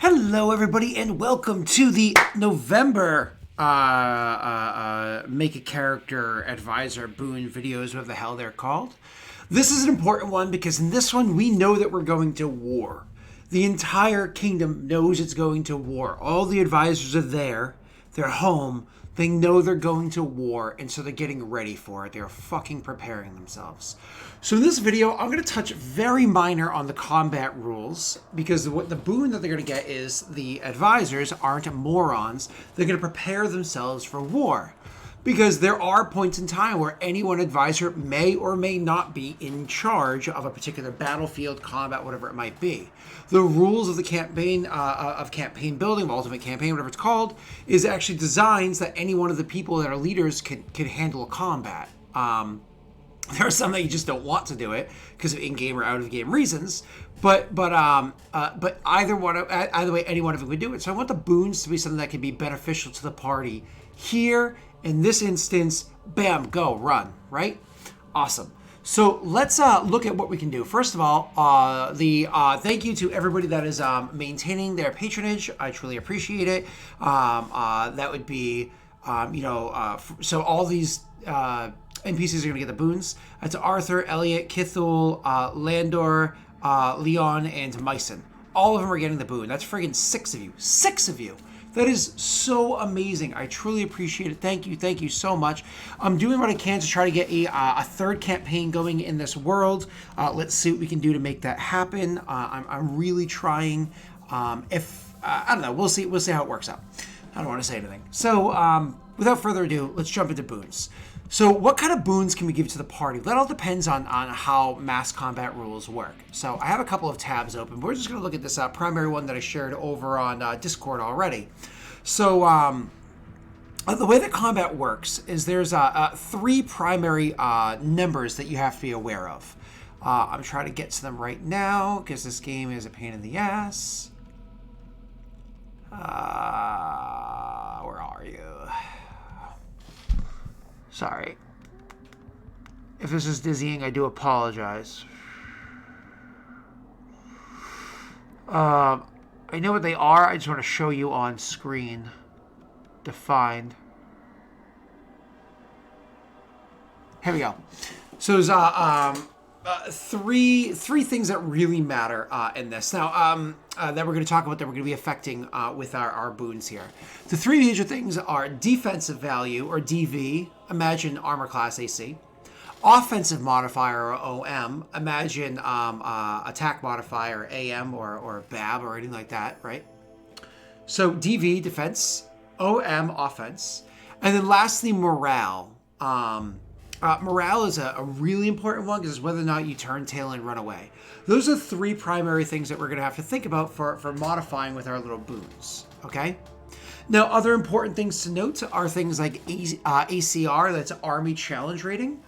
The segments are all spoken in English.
Hello, everybody, and welcome to the November Make a Character Advisor Boon videos, whatever the hell they're called. This is an important one because in this one, we know that we're going to war. The entire kingdom knows it's going to war. All the advisors are there. They're home. They know they're going to war, and so they're getting ready for it. They're fucking preparing themselves. So in this video, I'm going to touch very minor on the combat rules, because what the boon that they're going to get is the advisors aren't morons. They're going to prepare themselves for war. Because there are points in time where any one advisor may or may not be in charge of a particular battlefield, combat, whatever it might be. The rules of the campaign, of campaign building, of ultimate campaign, whatever it's called, is actually designs that any one of the people that are leaders can handle combat. There are some that you just don't want to do it because of in-game or out-of-game reasons, but either way, any one of them would do it. So I want the boons to be something that can be beneficial to the party here. In this instance, bam, go, run, right? Awesome. So let's look at what we can do. First of all, thank you to everybody that is maintaining their patronage. I truly appreciate it. That would be, so all these NPCs are going to get the boons. That's Arthur, Elliot, Kithul, Landor, Leon, and Myson. All of them are getting the boon. That's friggin' 6 of you. 6 of you! That is so amazing. I truly appreciate it. Thank you so much. I'm doing what I can to try to get a third campaign going in this world. Let's see what we can do to make that happen. I'm really trying. I don't know. We'll see how it works out. I don't want to say anything. So without further ado, let's jump into boons. So what kind of boons can we give to the party? That all depends on how mass combat rules work. So I have a couple of tabs open. We're just going to look at this primary one that I shared over on Discord already. So the way that combat works is there's 3 primary numbers that you have to be aware of. I'm trying to get to them right now because this game is a pain in the ass. Where are you? Sorry. If this is dizzying, I do apologize. I know what they are. I just want to show you on screen. Defined. Here we go. So there's three things that really matter in this. Now, that we're going to talk about that we're going to be affecting with our boons here. The 3 major things are defensive value, or DV, imagine armor class AC. Offensive modifier, or OM, imagine attack modifier, AM, or BAB, or anything like that, right? So DV, defense, OM, offense. And then lastly, morale. Morale is a really important one because it's whether or not you turn tail and run away. Those are 3 primary things that we're going to have to think about for modifying with our little boons, okay? Now, other important things to note are things like ACR, that's Army Challenge Rating.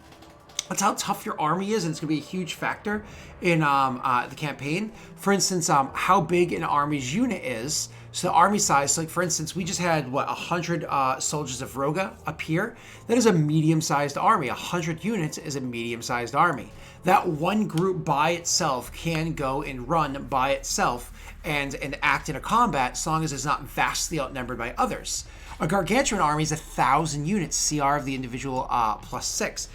That's how tough your army is, and it's going to be a huge factor in the campaign. For instance, how big an army's unit is. So the army size, like for instance, we just had, 100 soldiers of Roga up here. That is a medium-sized army. 100 units is a medium-sized army. That one group by itself can go and run by itself and act in a combat as long as it's not vastly outnumbered by others. A gargantuan army is 1,000 units, CR of the individual +6.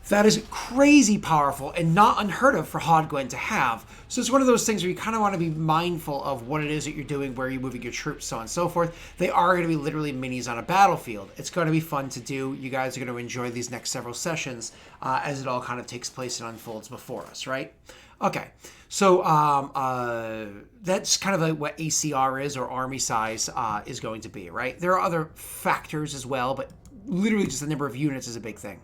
That is crazy powerful and not unheard of for Hodgwen to have. So it's one of those things where you kind of want to be mindful of what it is that you're doing, where you're moving your troops, so on and so forth. They are going to be literally minis on a battlefield. It's going to be fun to do. You guys are going to enjoy these next several sessions as it all kind of takes place and unfolds before us, right? Okay, so that's kind of like what ACR is, or army size is going to be, right? There are other factors as well, but literally just the number of units is a big thing.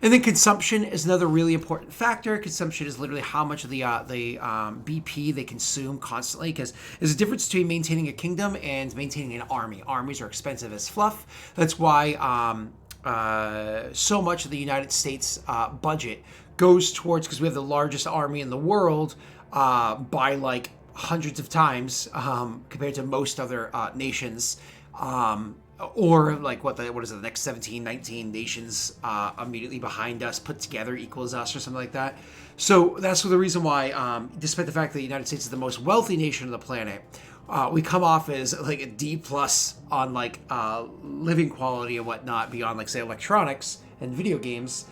And then consumption is another really important factor. Consumption is literally how much of the BP they consume constantly, because there's a difference between maintaining a kingdom and maintaining an army. Armies are expensive as fluff. That's why so much of the United States budget goes towards, because we have the largest army in the world by like hundreds of times compared to most other nations. Or like what is it, the next 17, 19 nations immediately behind us put together equals us, or something like that. So that's the reason why, despite the fact that the United States is the most wealthy nation on the planet, we come off as like a D plus on like living quality and whatnot beyond like say electronics and video games,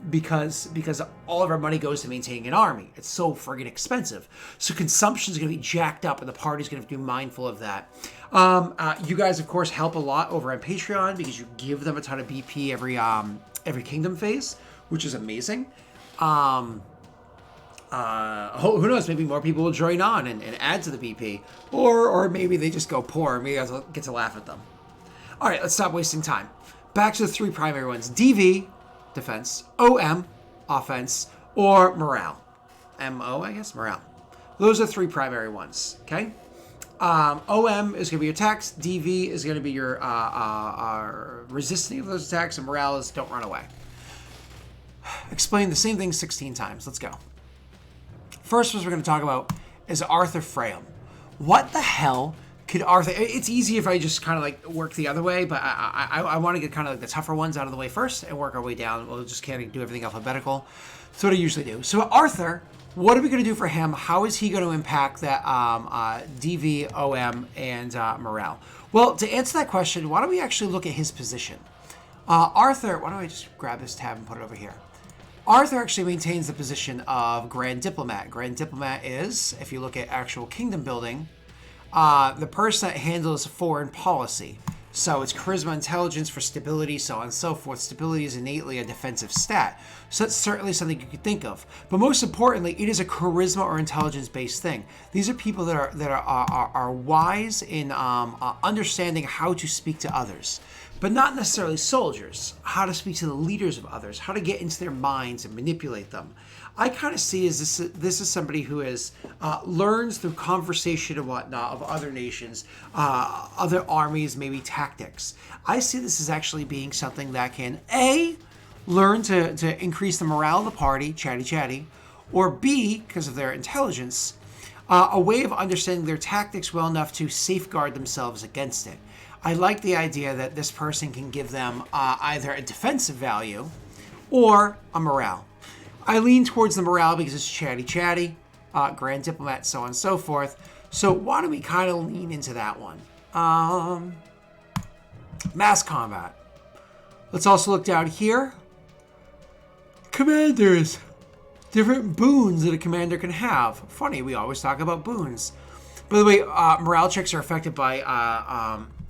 because all of our money goes to maintaining an army. It's so friggin' expensive. So consumption is going to be jacked up, and the party's going to have to be mindful of that. You guys, of course, help a lot over on Patreon because you give them a ton of BP every kingdom phase, which is amazing. Who knows? Maybe more people will join on and add to the BP, or maybe they just go poor. Maybe I'll get to laugh at them. All right, let's stop wasting time. Back to the three primary ones: DV, defense; OM, offense; or morale. MO, I guess, morale. Those are three primary ones. Okay. OM is going to be your attacks. DV is going to be your resisting of those attacks, and morale is don't run away. Explain the same thing 16 times. Let's go. First one we're going to talk about is Arthur Freyam. What the hell could Arthur... It's easy if I just kind of like work the other way, but I want to get kind of like the tougher ones out of the way first and work our way down. We'll just can't do everything alphabetical. That's what I usually do. So Arthur, what are we going to do for him? How is he going to impact that DV, OM, and morale? Well, to answer that question, why don't we actually look at his position? Arthur, why don't I just grab this tab and put it over here? Arthur actually maintains the position of Grand Diplomat. Grand Diplomat is, if you look at actual kingdom building, the person that handles foreign policy. So it's charisma, intelligence for stability, so on and so forth. Stability is innately a defensive stat. So that's certainly something you could think of. But most importantly, it is a charisma or intelligence-based thing. These are people that are wise in understanding how to speak to others. But not necessarily soldiers, how to speak to the leaders of others, how to get into their minds and manipulate them. I kind of see as this is somebody who has learns through conversation and whatnot of other nations, other armies, maybe tactics. I see this as actually being something that can A, learn to increase the morale of the party, chatty, or B, because of their intelligence, a way of understanding their tactics well enough to safeguard themselves against it. I like the idea that this person can give them either a defensive value or a morale. I lean towards the morale because it's chatty, Grand Diplomat, so on and so forth. So why don't we kind of lean into that one? Mass combat. Let's also look down here. Commanders. Different boons that a commander can have. Funny, we always talk about boons. By the way, morale checks are affected by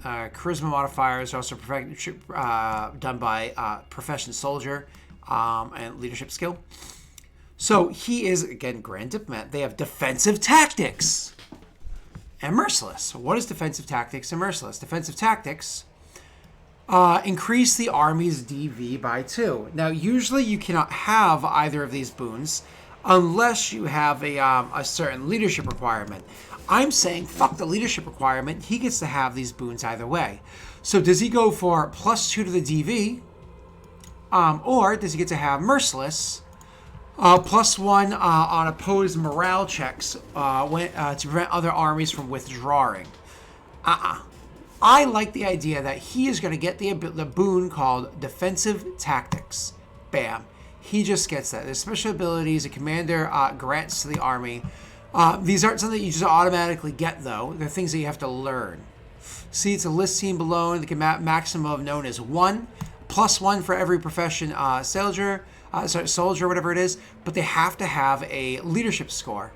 charisma modifiers, are also done by profession soldier and leadership skill. So he is, again, Grand Diplomat. They have defensive tactics and merciless. What is defensive tactics and merciless? Defensive tactics increase the army's DV by 2. Now, usually you cannot have either of these boons unless you have a certain leadership requirement. I'm saying, fuck the leadership requirement. He gets to have these boons either way. So does he go for +2 to the DV? Or does he get to have merciless? +1 on opposed morale checks to prevent other armies from withdrawing. I like the idea that he is going to get the boon called defensive tactics. Bam. He just gets that. The special abilities a commander grants to the army. These aren't something that you just automatically get, though. They're things that you have to learn. See, it's a list seen below. The maximum of known as 1. +1 for every profession soldier, whatever it is. But they have to have a leadership score.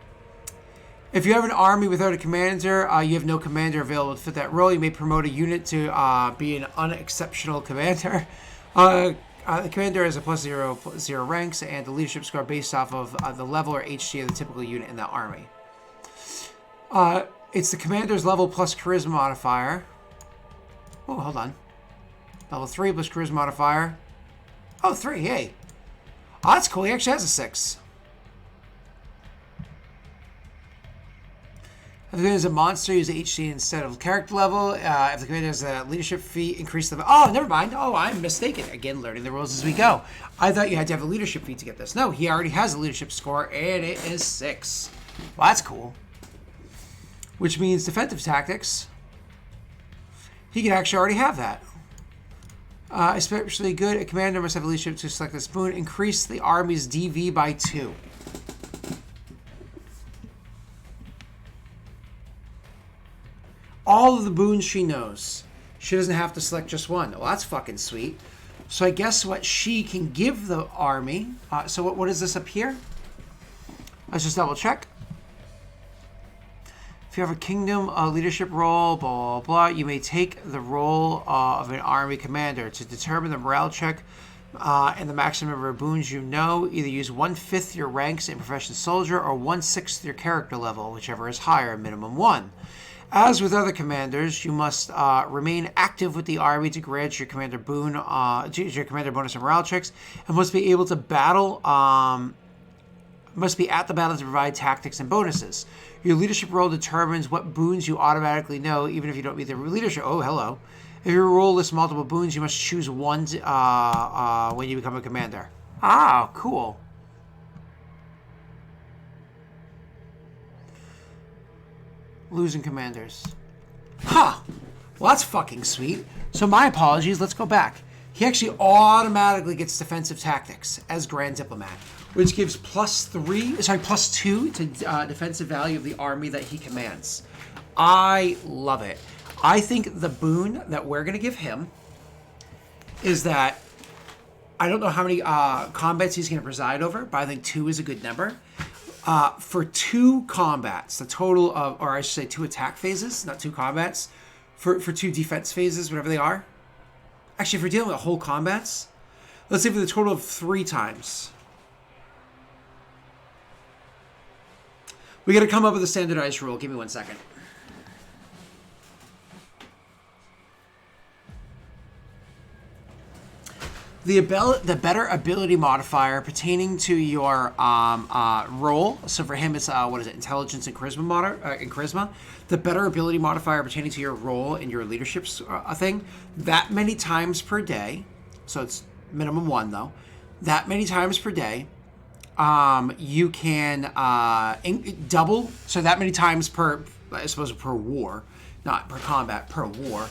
If you have an army without a commander, you have no commander available to fit that role. You may promote a unit to be an unexceptional commander. The commander has a +0 ranks and the leadership score based off of the level or HG of the typical unit in that army. It's the commander's level plus charisma modifier. Oh, hold on. Level 3 plus charisma modifier. Oh, 3, yay. Oh, that's cool. He actually has a 6. If the commander is a monster, use HG instead of character level. If the commander has a leadership feat, increase the... Oh, never mind. Oh, I'm mistaken. Again, learning the rules as we go. I thought you had to have a leadership feat to get this. No, he already has a leadership score, and it is 6. Well, that's cool. Which means defensive tactics. He can actually already have that. Especially good. A commander must have a leadership to select this boon. Increase the army's DV by 2. all of the boons she knows. She doesn't have to select just one. Well, that's fucking sweet. So I guess what she can give the army. So what is this up here? Let's just double check. If you have a kingdom leadership role, blah, blah, blah, you may take the role of an army commander to determine the morale check and the maximum number of boons you know. Either use 1/5 your ranks in professional soldier or 1/6 your character level, whichever is higher, minimum 1. As with other commanders, you must remain active with the army to grant your commander boon, your commander bonus and morale checks, and must be able to battle. Must be at the battle to provide tactics and bonuses. Your leadership role determines what boons you automatically know, even if you don't meet the leadership. Oh, hello. If your role lists multiple boons, you must choose one when you become a commander. Ah, cool. Losing commanders. Huh. Well, that's fucking sweet. So my apologies. Let's go back. He actually automatically gets defensive tactics as Grand Diplomat, which gives +2 to defensive value of the army that he commands. I love it. I think the boon that we're going to give him is that I don't know how many combats he's going to preside over, but I think 2 is a good number. For 2 combats, the total of, or I should say 2 attack phases, not 2 combats, for 2 defense phases, whatever they are. Actually, if we're dealing with whole combats, let's say for the total of 3 times. We got to come up with a standardized rule. Give me 1 second. The better ability modifier pertaining to your role. So for him, it's what is it? Intelligence and charisma. The better ability modifier pertaining to your role in your leadership thing. That many times per day. So it's minimum 1 though. That many times per day. You can double. So that many times per, I suppose, per war, not per combat, per war.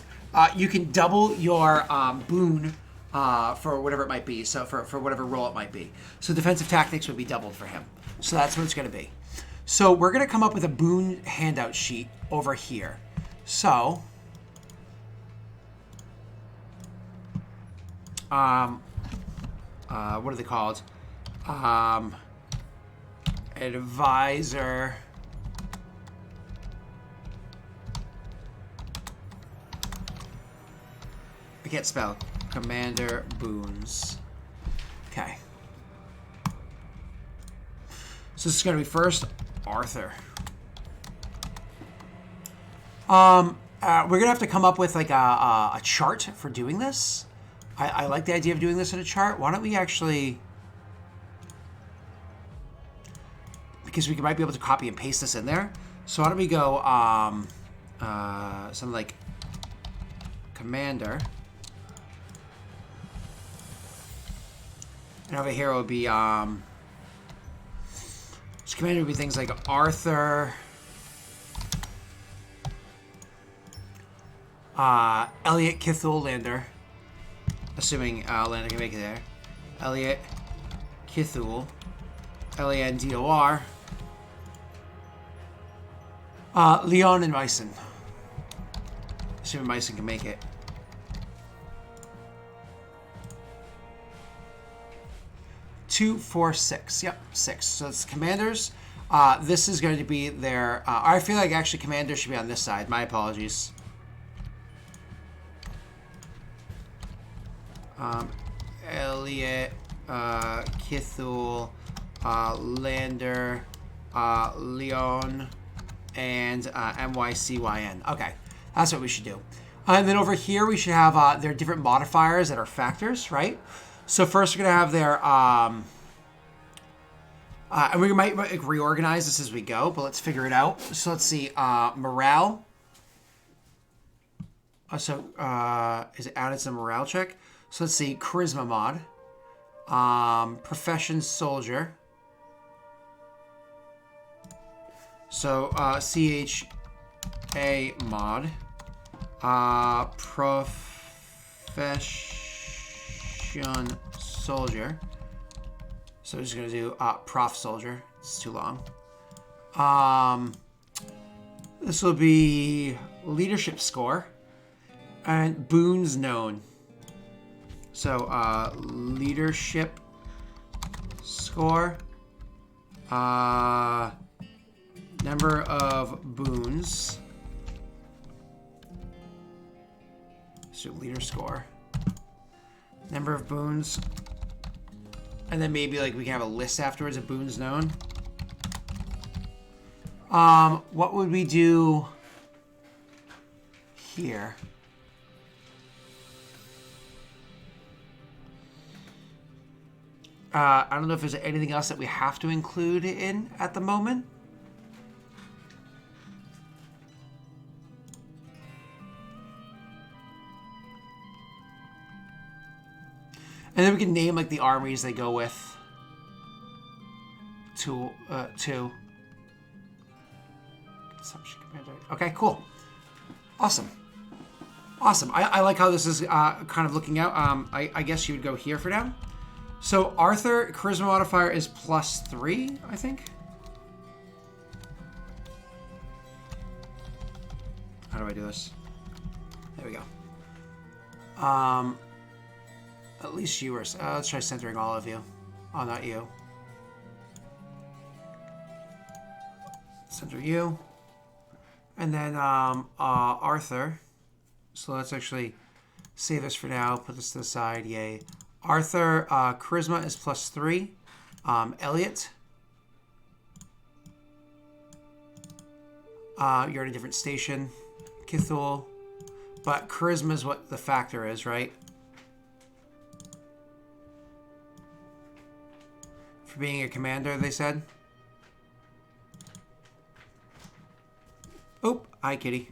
You can double your boon. For whatever it might be, so for whatever role it might be. So defensive tactics would be doubled for him. So that's what it's going to be. So we're going to come up with a boon handout sheet over here. So, what are they called? Advisor. I can't spell. Commander boons. Okay. So this is going to be first Arthur. We're going to have to come up with like a chart for doing this. I like the idea of doing this in a chart. Why don't we actually... Because we might be able to copy and paste this in there. So why don't we go something like Commander... And over here would be, so commander would be things like Arthur, Elliot Kithul Lander, assuming Lander can make it there. Elliot Kithul, Landor, Leon and Myson, assuming Myson can make it. Two, 4, 6. Yep, 6. So it's commanders. This is going to be their... I feel like actually commanders should be on this side. My apologies. Elliot, Kithul, Lander, Leon, and MYCYN. Okay, that's what we should do. And then over here we should have their different modifiers that are factors, right? So first we're going to have their, and we might reorganize this as we go, but let's figure it out. So let's see, morale. Is it added to the morale check? So let's see, charisma mod. Profession soldier. So, CHA mod. Profession soldier. So we're just going to do prof soldier. It's too long. This will be leadership score, and boons known. So leadership score, number of boons. So leader score, number of boons, and then maybe like we can have a list afterwards of boons known. What would we do here? I don't know if there's anything else that we have to include in at the moment. And then we can name like the armies they go with. Two. Okay, cool. Awesome. I like how this is kind of looking out. I guess you would go here for now. So Arthur, charisma modifier is +3, I think. How do I do this? There we go. At least you were. Let's try centering all of you. Oh, not you. Center you. And then Arthur. So let's actually save this for now. Put this to the side. Yay. Arthur, charisma is +3. Elliot. You're at a different station. Kithul. But charisma is what the factor is, right? For being a commander, they said. Oh, hi, kitty.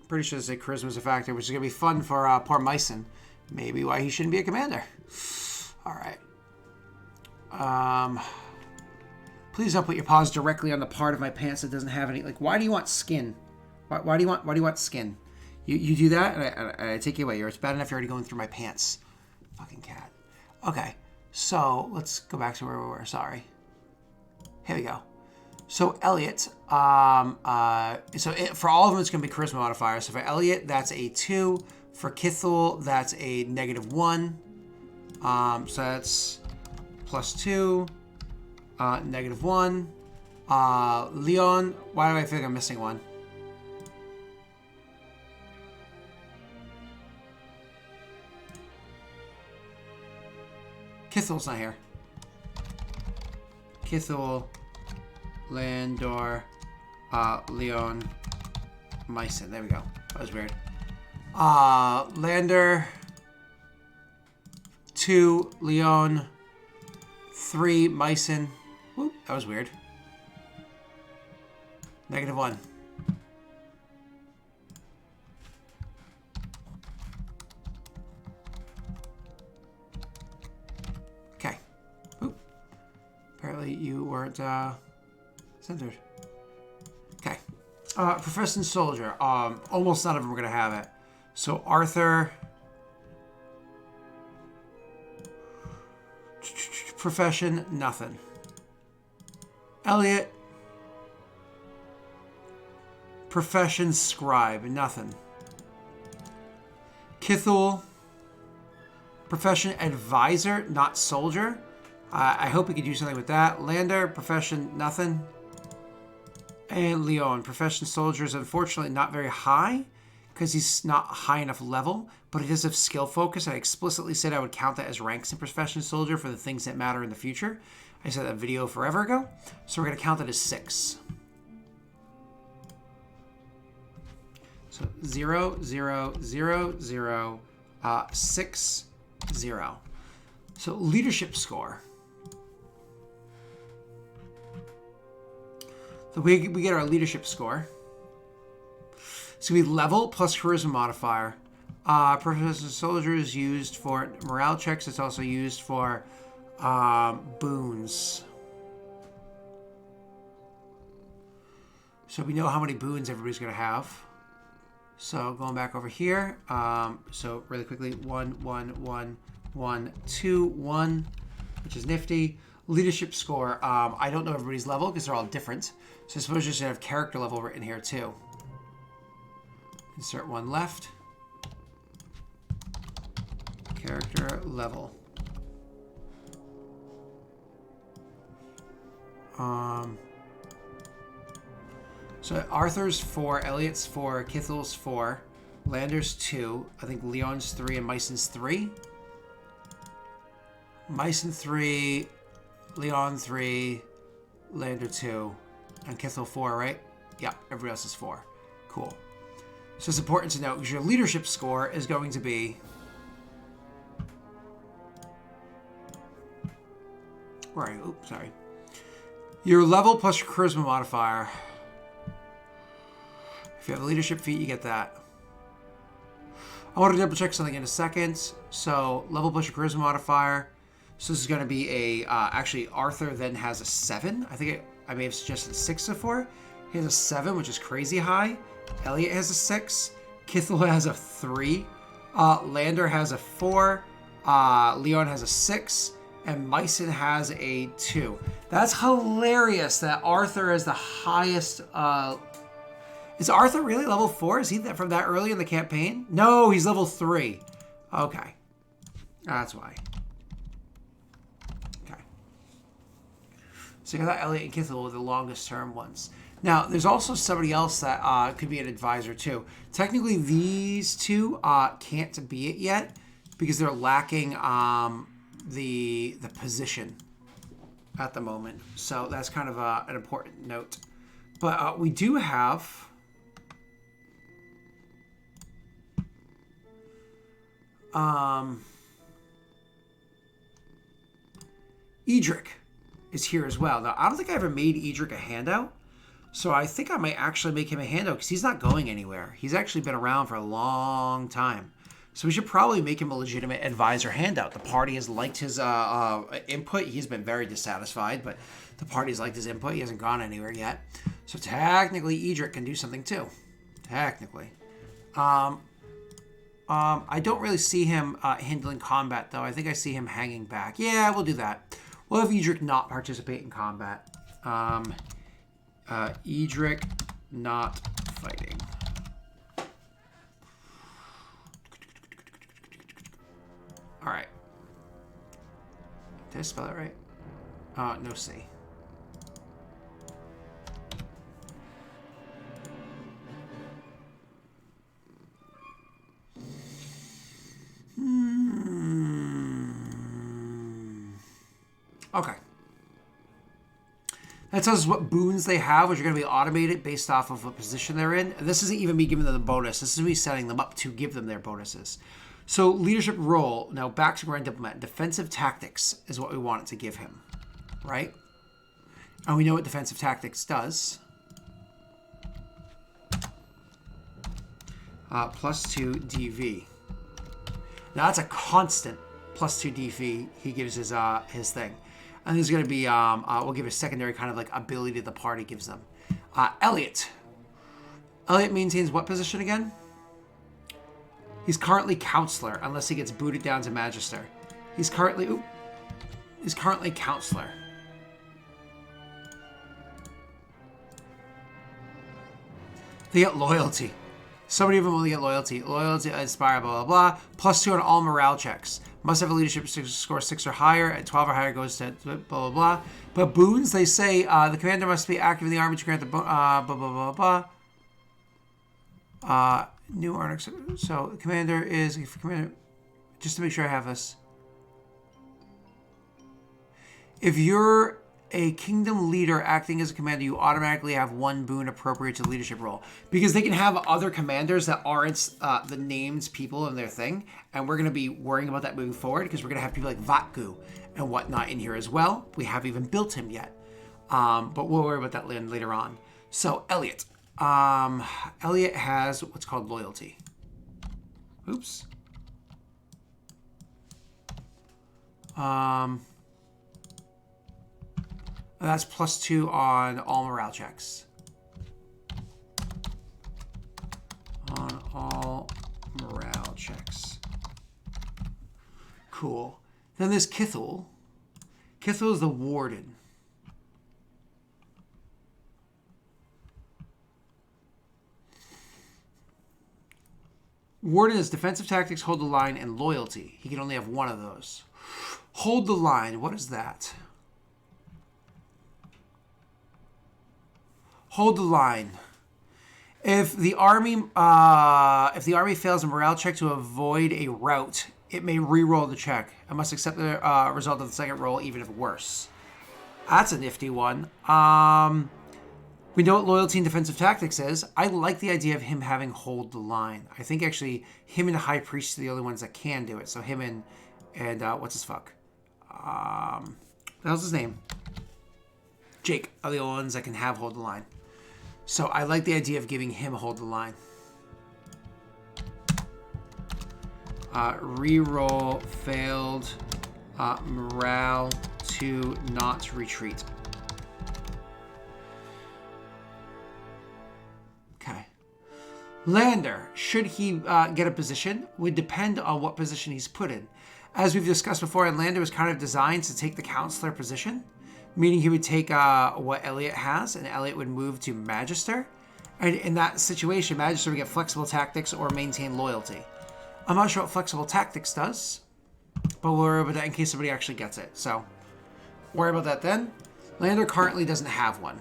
Pretty sure they say charisma is a factor, which is going to be fun for poor Myson. Maybe why he shouldn't be a commander. All right. Please don't put your paws directly on the part of my pants that doesn't have any. Like, why do you want skin? Why do you want skin? You do that, and I take you away. It's bad enough you're already going through my pants. Fucking cat. Okay, so let's go back to where we were. Sorry. Here we go. So Elliot, for all of them, it's going to be charisma modifier. So for Elliot, that's a 2. For Kithul, that's a -1. So that's +2, -1. Leon, why do I feel like I'm missing one? Kithul's not here. Kithul, Landor, Leon, Myson. There we go. That was weird. Lander, 2, Leon, 3, Myson. Whoop, that was weird. -1. Okay. Oop. Apparently you weren't centered. Okay. Profession soldier. Almost none of them are going to have it. So Arthur. Profession, nothing. Elliot. Profession scribe, nothing. Kithul. Profession advisor, not soldier. I hope we could do something with that. Lander, profession, nothing. And Leon, profession soldier is unfortunately not very high because he's not high enough level, but he does have skill focus. I explicitly said I would count that as ranks in profession soldier for the things that matter in the future. I said that video forever ago, so we're going to count it as 6. So 0, 0, 0, 0, 6, 0. So leadership score. So we get our leadership score. It's going to be level plus charisma modifier. Professional soldier is used for morale checks. It's also used for boons. So we know how many boons everybody's going to have. So going back over here. So really quickly, 1, 1, 1, 1, 2, 1. which is nifty. Leadership score. I don't know everybody's level because they're all different. So I suppose you should have character level written here too. Insert one left. Character level. So Arthur's 4, Elliot's 4, Kithel's 4, Lander's 2, I think Leon's 3, and Myson's 3. Myson 3, Leon 3, Lander 2, and Kithel 4, right? Yeah, everybody else is 4. Cool. So it's important to note because your leadership score is going to be... Where are you? Oops, sorry. Your level plus your charisma modifier. If you have a leadership feat, you get that. I want to double check something in a second. So level plus your charisma modifier. So this is going to be a, actually Arthur then has a 7. I think I may have suggested 6 before. He has a 7, which is crazy high. Elliot has a 6. Kithel has a 3. Lander has a 4. Leon has a 6. And Myson has a 2. That's hilarious that Arthur is the highest. Is Arthur really level 4? Is he from that early in the campaign? No, he's level 3. Okay. That's why. Okay. So you got Elliot and Kithel were the longest term ones. Now, there's also somebody else that could be an advisor too. Technically, these two can't be it yet because they're lacking the position at the moment. So that's kind of an important note. But we do have... Edric is here as well. Now, I don't think I ever made Edric a handout. So I think I might actually make him a handout because he's not going anywhere. He's actually been around for a long time. So we should probably make him a legitimate advisor handout. The party has liked his input. He's been very dissatisfied, but the party's liked his input. He hasn't gone anywhere yet. So technically, Edric can do something too. Technically. I don't really see him handling combat, though. I think I see him hanging back. Yeah, we'll do that. We'll have Edric not participate in combat. Edric not fighting. All right. Did I spell it right? No C. Okay. That tells us what boons they have, which are going to be automated based off of what position they're in. And this isn't even me giving them the bonus. This is me setting them up to give them their bonuses. So leadership role. Now back to Grand Diplomat. Defensive tactics is what we want it to give him. Right? And we know what defensive tactics does. +2 DV. Now that's a constant +2 DV he gives his thing. And there's going to be, we'll give a secondary kind of like ability the party gives them. Elliot. Elliot maintains what position again? He's currently counselor, unless he gets booted down to magister. He's currently counselor. They get loyalty. Somebody of them will get loyalty. Loyalty, inspire, blah, blah, blah. +2 on all morale checks. Must have a leadership score 6 or higher. At 12 or higher goes to blah, blah, blah. But boons, they say the commander must be active in the army to grant the blah, blah, blah, blah. New article. So the commander is... just to make sure I have this. If you're a kingdom leader acting as a commander, you automatically have 1 boon appropriate to the leadership role. Because they can have other commanders that aren't the named people in their thing. And we're going to be worrying about that moving forward because we're going to have people like Vatgu and whatnot in here as well. We haven't even built him yet. But we'll worry about that later on. So, Elliot. Elliot has what's called loyalty. Oops. That's +2 on all morale checks. On all morale checks. Cool. Then there's Kithel. Kithel is the warden. Warden is defensive tactics, hold the line, and loyalty. He can only have one of those. Hold the line. What is that? Hold the line. If the army fails a morale check to avoid a rout, it may re-roll the check. It must accept the result of the second roll, even if worse. That's a nifty one. We know what loyalty and defensive tactics is. I like the idea of him having hold the line. I think actually him and the High Priest are the only ones that can do it. So him and what's his fuck? That was his name. Jake are the only ones that can have hold the line. So I like the idea of giving him hold the line. Reroll failed morale to not retreat. Okay. Lander, should he get a position, would depend on what position he's put in. As we've discussed before, and Lander was kind of designed to take the counselor position, meaning he would take what Elliot has, and Elliot would move to Magister. And in that situation, Magister would get flexible tactics or maintain loyalty. I'm not sure what flexible tactics does, but we'll worry about that in case somebody actually gets it. So, worry about that then. Lander currently doesn't have one.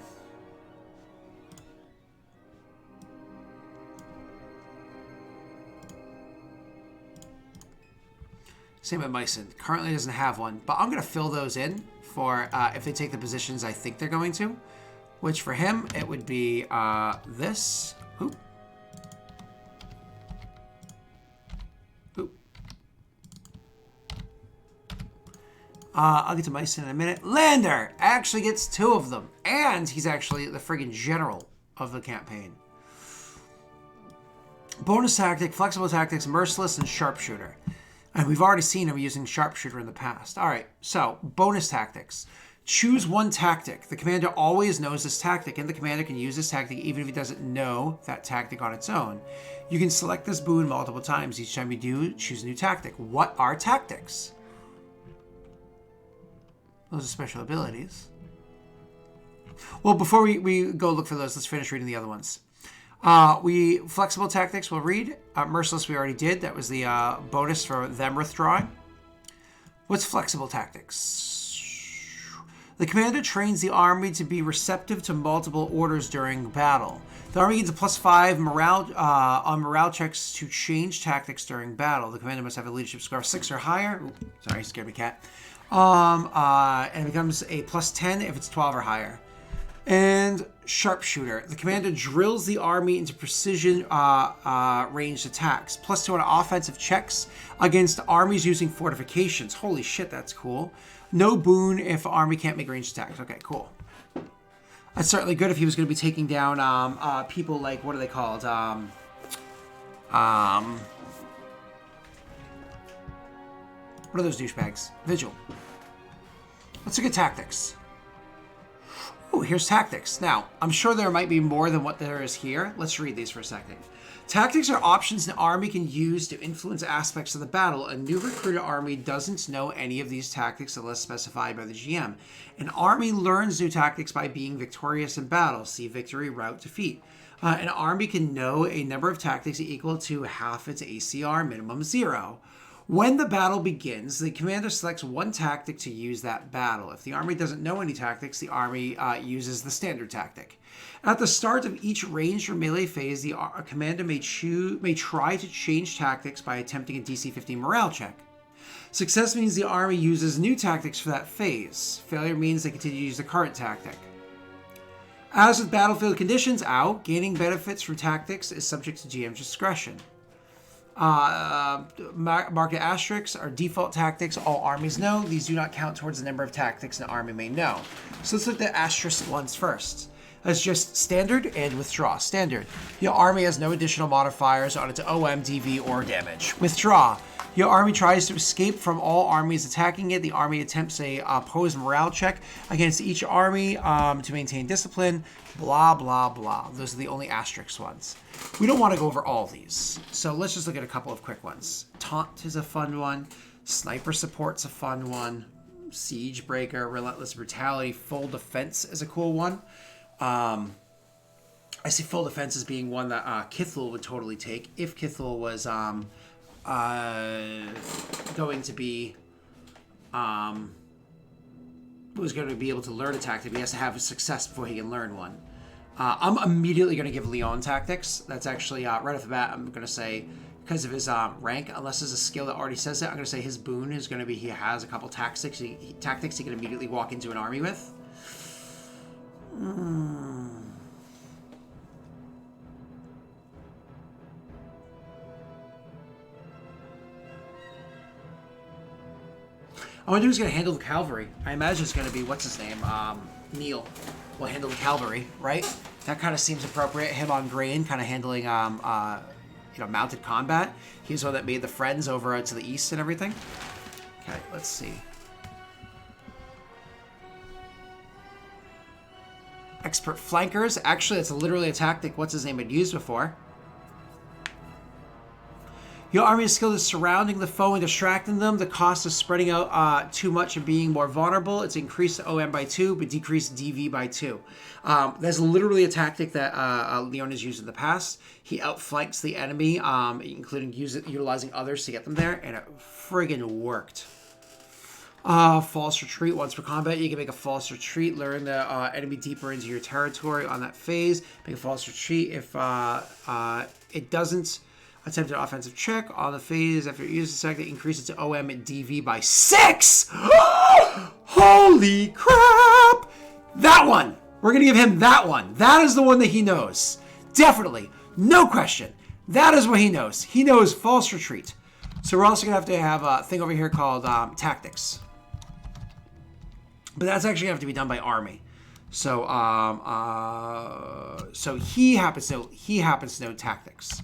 Same with Myson. Currently doesn't have one, but I'm going to fill those in for if they take the positions I think they're going to, which for him, it would be this. Oop. Oop. I'll get to Myson in a minute. Lander actually gets 2 of them, and he's actually the friggin' general of the campaign. Bonus tactic, flexible tactics, merciless, and sharpshooter. And we've already seen him using sharpshooter in the past. All right, so bonus tactics. Choose one tactic. The commander always knows this tactic, and the commander can use this tactic even if he doesn't know that tactic on its own. You can select this boon multiple times. Each time you do, choose a new tactic. What are tactics? Those are special abilities. Well, before we go look for those, let's finish reading the other ones. Flexible tactics we'll read. Merciless we already did. That was the bonus for them withdrawing. What's flexible tactics? The commander trains the army to be receptive to multiple orders during battle. The army gains a +5 morale on morale checks to change tactics during battle. The commander must have a leadership score of 6 or higher. Ooh, sorry, scared me, cat. And it becomes a +10 if it's 12 or higher. And sharpshooter. The commander drills the army into precision ranged attacks. +2 on offensive checks against armies using fortifications. Holy shit, that's cool. No boon if army can't make ranged attacks. Okay, cool. That's certainly good if he was going to be taking down people like, what are they called? What are those douchebags? Vigil. Let's look at tactics. Oh, here's tactics. Now, I'm sure there might be more than what there is here. Let's read these for a second. Tactics are options an army can use to influence aspects of the battle. A new recruited army doesn't know any of these tactics unless specified by the GM. An army learns new tactics by being victorious in battle. See victory, rout, defeat. An army can know a number of tactics equal to half its ACR, minimum 0. When the battle begins, the commander selects one tactic to use that battle. If the army doesn't know any tactics, the army uses the standard tactic. At the start of each ranged or melee phase, the commander may try to change tactics by attempting a DC 15 morale check. Success means the army uses new tactics for that phase. Failure means they continue to use the current tactic. As with battlefield conditions, gaining benefits from tactics is subject to GM's discretion. Market asterisks are default tactics all armies know. These do not count towards the number of tactics an army may know. So let's look at the asterisk ones first. That's just standard and withdraw. Standard. Your army has no additional modifiers on its OM, DV, or damage. Withdraw. Your army tries to escape from all armies attacking it. The army attempts a opposed morale check against each army to maintain discipline. Blah, blah, blah. Those are the only asterisk ones. We don't want to go over all these. So let's just look at a couple of quick ones. Taunt is a fun one. Sniper support's a fun one. Siege Breaker, Relentless Brutality, Full Defense is a cool one. I see Full Defense as being one that Kithel would totally take if Kithel was going to be able to learn a tactic. He has to have a success before he can learn one. I'm immediately going to give Leon tactics. That's actually right off the bat. I'm going to say because of his rank, unless there's a skill that already says that, I'm going to say his boon is going to be he has a couple tactics he can immediately walk into an army with. I wonder who's going to handle the cavalry. I imagine it's going to be, what's his name? Neil will handle the cavalry, right? That kind of seems appropriate. Him on green, kind of handling, mounted combat. He's the one that made the friends over to the east and everything. Okay, let's see. Expert flankers. Actually, it's literally a tactic what's his name had used before. Your army is skilled at surrounding the foe and distracting them. The cost of spreading out too much and being more vulnerable. It's increased OM by 2, but decreased DV by 2. That's literally a tactic that Leon has used in the past. He outflanks the enemy, including utilizing others to get them there, and it friggin' worked. False retreat. Once per combat, you can make a false retreat. Luring the enemy deeper into your territory on that phase. Make a false retreat if it doesn't attempt an offensive check on the phase after you use the tactic. Increase it to OM and DV by 6. Holy crap! That one. We're going to give him that one. That is the one that he knows. Definitely. No question. That is what he knows. He knows false retreat. So we're also going to have a thing over here called tactics. But that's actually going to have to be done by army. So so he happens to know tactics.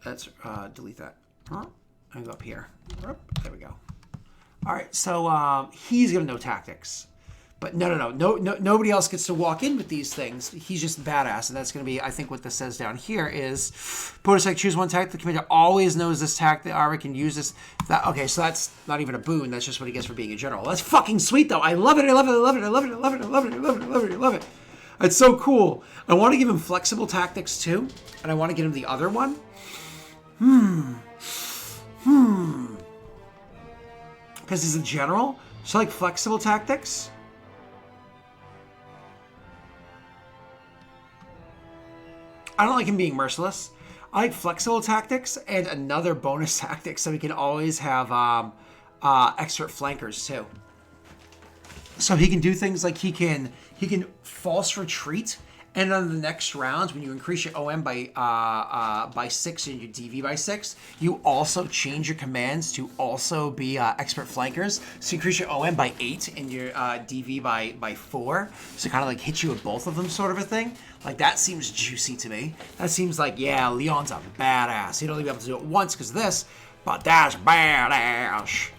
Let's delete that. And go up here. There we go. All right, so he's going to know tactics. But no, nobody else gets to walk in with these things. He's just badass, and that's going to be, I think, what this says down here is, Protosec, choose one tactic. The commander always knows this tactic. The army can use this. Okay, so that's not even a boon. That's just what he gets for being a general. That's fucking sweet, though. I love it. I love it. I love it. I love it. I love it. I love it. I love it. I love it. I love it. It's so cool. I want to give him flexible tactics, too, and I want to get him the other one. Because he's a general, so like flexible tactics. I don't like him being merciless. I like flexible tactics and another bonus tactic so we can always have expert flankers too. So he can do things like he can false retreat, and on the next rounds when you increase your OM by 6 and your DV by 6, you also change your commands to also be expert flankers. So you increase your OM by 8 and your DV by 4. So kind of like hit you with both of them, sort of a thing. Like that seems juicy to me. That seems like, yeah, Leon's a badass. He'd only be able to do it once because of this, but that's badass.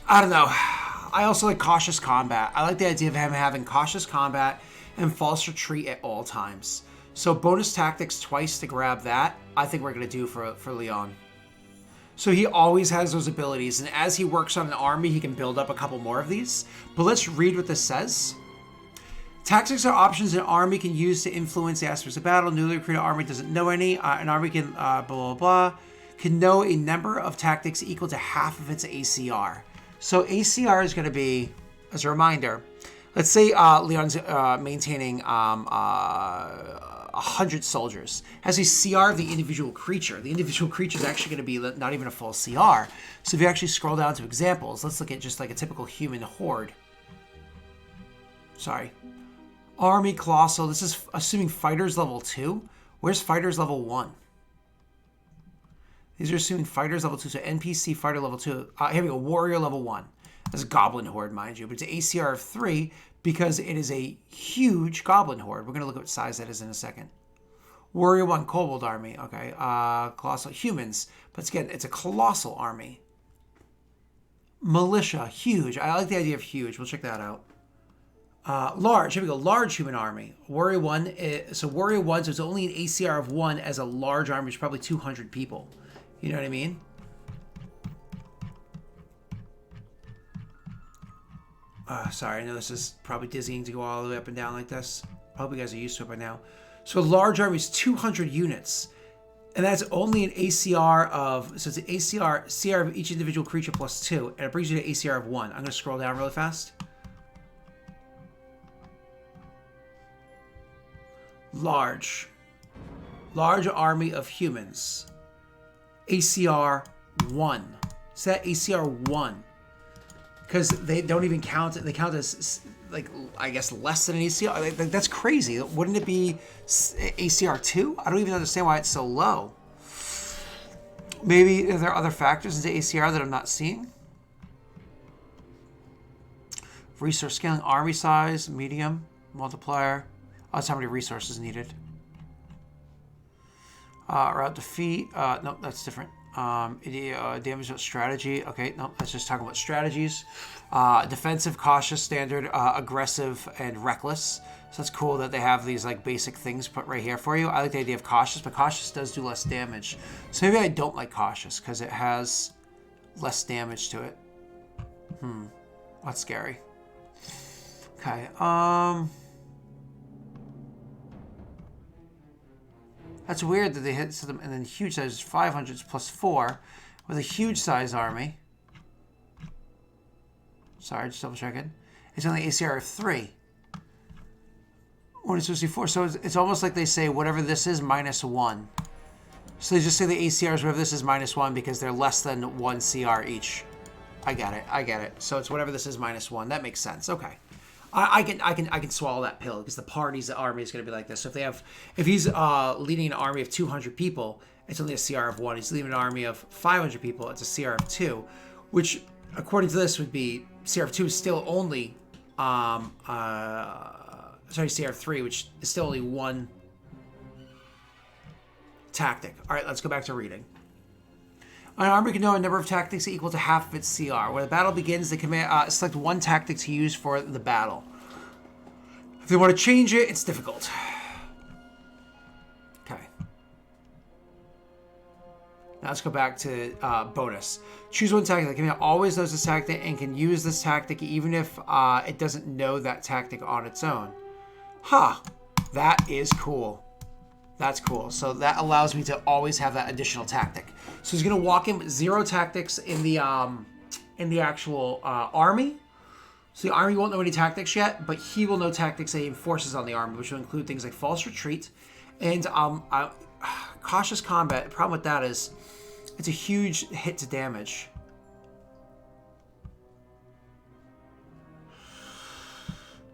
I don't know. I also like cautious combat. I like the idea of him having cautious combat and false retreat at all times. So bonus tactics twice to grab that, I think we're going to do for Leon. So he always has those abilities, and as he works on an army, he can build up a couple more of these. But let's read what this says. Tactics are options an army can use to influence the aspects of battle. Newly recruited army doesn't know any. An army can blah, blah, blah. Can know a number of tactics equal to half of its ACR. So ACR is going to be, as a reminder, let's say Leon's maintaining 100 soldiers. Has a CR of the individual creature. The individual creature is actually going to be not even a full CR. So if you actually scroll down to examples, let's look at just like a typical human horde. Sorry. Army Colossal. This is assuming fighters level 2. Where's fighters level 1? These are assuming fighters level 2, so NPC fighter level 2. Here we go, warrior level 1. That's a goblin horde, mind you, but it's an ACR of 3 because it is a huge goblin horde. We're going to look at what size that is in a second. Warrior 1, Kobold Army. Okay. Colossal humans. But again, it's a colossal army. Militia, huge. I like the idea of huge. We'll check that out. Large. Here we go. Large human army. Warrior 1. So Warrior 1, so it's only an ACR of 1 as a large army, which is probably 200 people. You know what I mean? Sorry, I know this is probably dizzying to go all the way up and down like this. I hope you guys are used to it by now. So a large army is 200 units. And that's only an ACR of, so it's an CR of each individual creature plus 2. And it brings you to ACR of 1. I'm going to scroll down really fast. Large army of humans. ACR 1. Set ACR 1. Because they don't even count, they count as, like, I guess less than an ACR. Like, that's crazy. Wouldn't it be ACR 2? I don't even understand why it's so low. Maybe are there other factors into ACR that I'm not seeing? Resource scaling, army size, medium, multiplier. Oh, that's how many resources needed. Route defeat. No, that's different. Damage strategy. Okay, no, that's just talking about strategies. Defensive, cautious, standard, aggressive, and reckless. So that's cool that they have these like basic things put right here for you. I like the idea of cautious, but cautious does do less damage. So maybe I don't like cautious because it has less damage to it. That's scary. Okay. That's weird that they hit them, and then huge size is 500 plus 4 with a huge size army. Sorry, just double checking. It's only ACR of 3. When it's supposed to be 4, so it's almost like they say whatever this is minus 1. So they just say the ACRs whatever this is minus 1 because they're less than 1 CR each. I get it. So it's whatever this is minus 1. That makes sense. Okay. I can swallow that pill because the party's army is going to be like this. So if he's leading an army of 200 people, it's only a CR of 1. He's leading an army of 500 people, it's a CR of 2, which according to this would be CR of 2 is still only CR of 3, which is still only 1 tactic. All right, let's go back to reading. An army can know a number of tactics equal to half of its CR. When the battle begins, they can select 1 tactic to use for the battle. If they want to change it, it's difficult. Okay. Now let's go back to bonus. Choose 1 tactic. The commander always knows this tactic and can use this tactic even if it doesn't know that tactic on its own. Huh. That is cool. That's cool. So that allows me to always have that additional tactic. So he's going to walk in with 0 tactics in the actual army. So the army won't know any tactics yet, but he will know tactics that he enforces on the army, which will include things like false retreat and cautious combat. The problem with that is it's a huge hit to damage.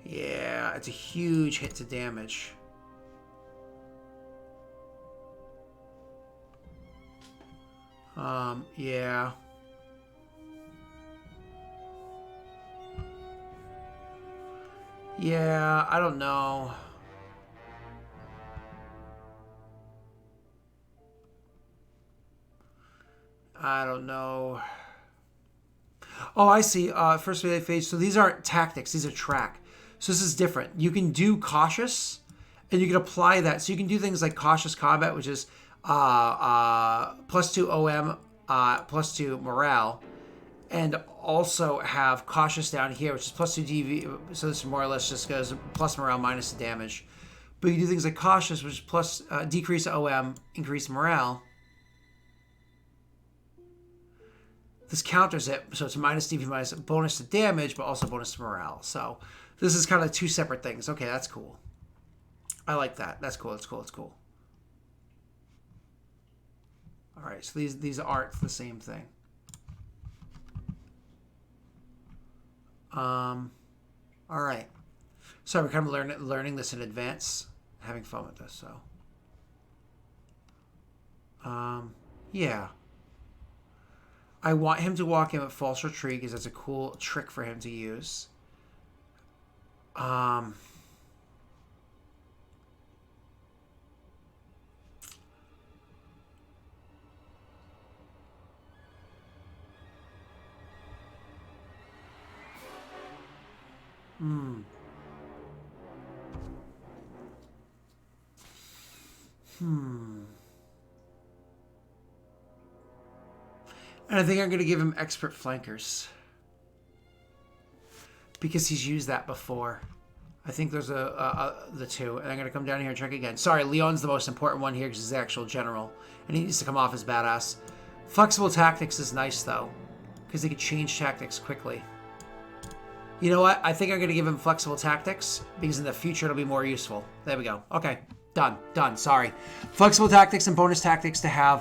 Yeah, it's a huge hit to damage. Yeah. Yeah, I don't know. I don't know. Oh, I see. First phase. So these aren't tactics. These are track. So this is different. You can do cautious, and you can apply that. So you can do things like cautious combat, which is plus 2 OM, plus 2 morale, and also have cautious down here, which is plus 2 DV. So this more or less just goes plus morale minus the damage. But you do things like cautious, which is plus decrease OM, increase morale. This counters it, so it's a minus DV minus bonus to damage, but also bonus to morale. So this is kind of 2 separate things. Okay, that's cool. I like that. That's cool. That's cool. That's cool. All right, so these aren't the same thing. All right. So we're kind of learning this in advance, having fun with this. So, yeah. I want him to walk in with false retreat because that's a cool trick for him to use. And I think I'm going to give him expert flankers. Because he's used that before. I think there's the two. And I'm going to come down here and check again. Sorry, Leon's the most important one here because he's the actual general. And he needs to come off as badass. Flexible tactics is nice, though. Because they can change tactics quickly. You know what? I think I'm going to give him flexible tactics. Because in the future, it'll be more useful. There we go. Okay. Done. Done. Sorry. Flexible tactics and bonus tactics to have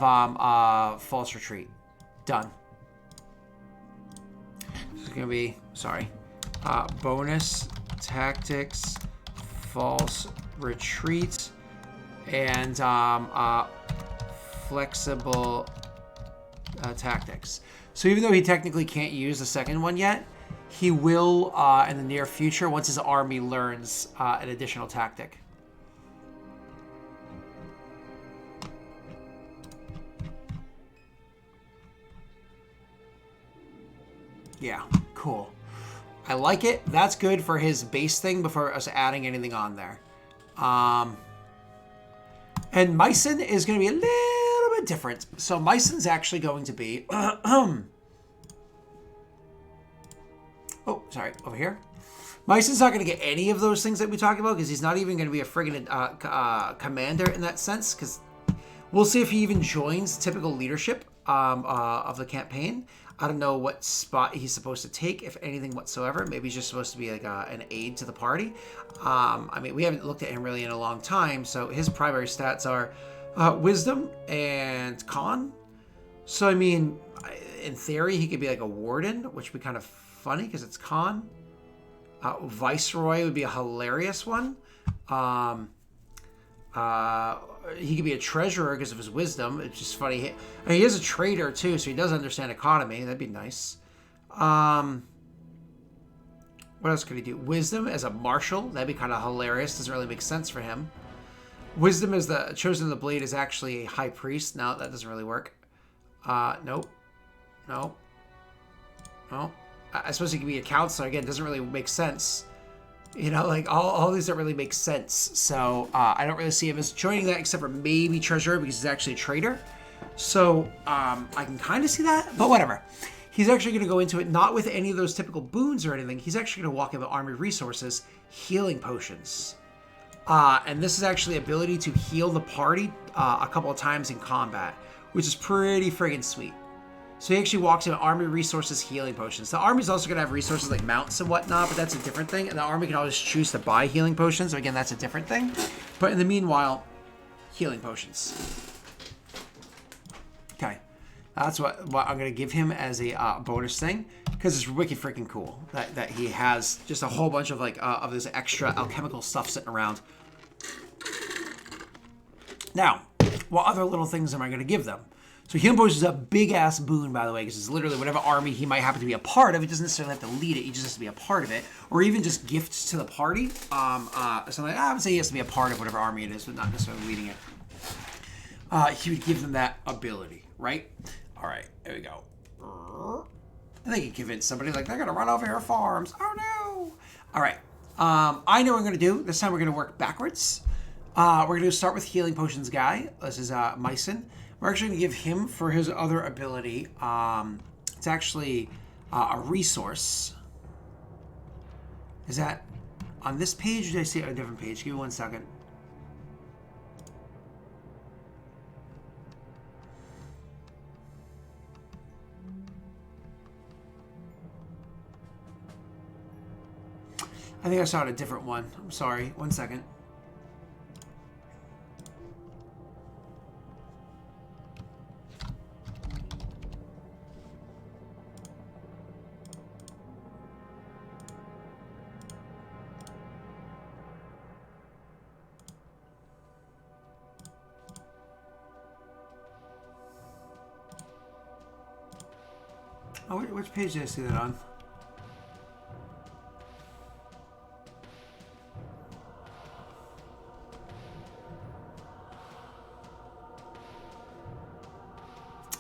false retreat. Done. This is going to be... Sorry. Bonus tactics, false retreat, and flexible tactics. So even though he technically can't use the second one yet, he will in the near future once his army learns an additional tactic. Yeah, cool. I like it. That's good for his base thing before us adding anything on there. And Mycen is going to be a little bit different. So Mycen's actually going to be... oh, sorry. Over here. Mycen's not going to get any of those things that we talked about because he's not even going to be a friggin' commander in that sense. Because we'll see if he even joins typical leadership of the campaign. I don't know what spot he's supposed to take, if anything whatsoever. Maybe he's just supposed to be like an aide to the party. I mean, we haven't looked at him really in a long time, so his primary stats are wisdom and con. So, I mean, in theory, he could be like a warden, which would be kind of funny because it's con. Viceroy would be a hilarious one. He could be a treasurer because of his wisdom. It's just funny. I mean, he is a trader too, so he does understand economy. That'd be nice. What else could he do? Wisdom as a marshal. That'd be kind of hilarious. Doesn't really make sense for him. Wisdom as the chosen of the blade is actually a high priest. No, that doesn't really work. Nope. No. No. I suppose he could be a counselor. Again, doesn't really make sense. You know, like, all these don't really make sense. So, I don't really see him as joining that, except for maybe treasurer, because he's actually a trader. So, I can kind of see that, but whatever. He's actually going to go into it not with any of those typical boons or anything. He's actually going to walk into army resources, healing potions. And this is actually ability to heal the party a couple of times in combat, which is pretty friggin' sweet. So he actually walks into army resources healing potions. The army's also going to have resources like mounts and whatnot, but that's a different thing. And the army can always choose to buy healing potions. So again, that's a different thing. But in the meanwhile, healing potions. Okay. That's what I'm going to give him as a bonus thing. Because it's wicked freaking cool that he has just a whole bunch of of this extra alchemical stuff sitting around. Now, what other little things am I going to give them? So healing potions is a big-ass boon, by the way, because it's literally whatever army he might happen to be a part of. It doesn't necessarily have to lead it. He just has to be a part of it. Or even just gifts to the party. Something like, I would say he has to be a part of whatever army it is, but not necessarily leading it. He would give them that ability, right? All right, there we go. And they can convince somebody, like, they're going to run over your farms. Oh, no. All right. I know what I'm going to do. This time we're going to work backwards. We're going to start with healing potions guy. This is Mycen. We're actually going to give him, for his other ability, it's actually a resource. Is that on this page, or did I see it on a different page? Give me 1 second. I think I saw it a different one. I'm sorry. 1 second. Oh, which page did I see that on?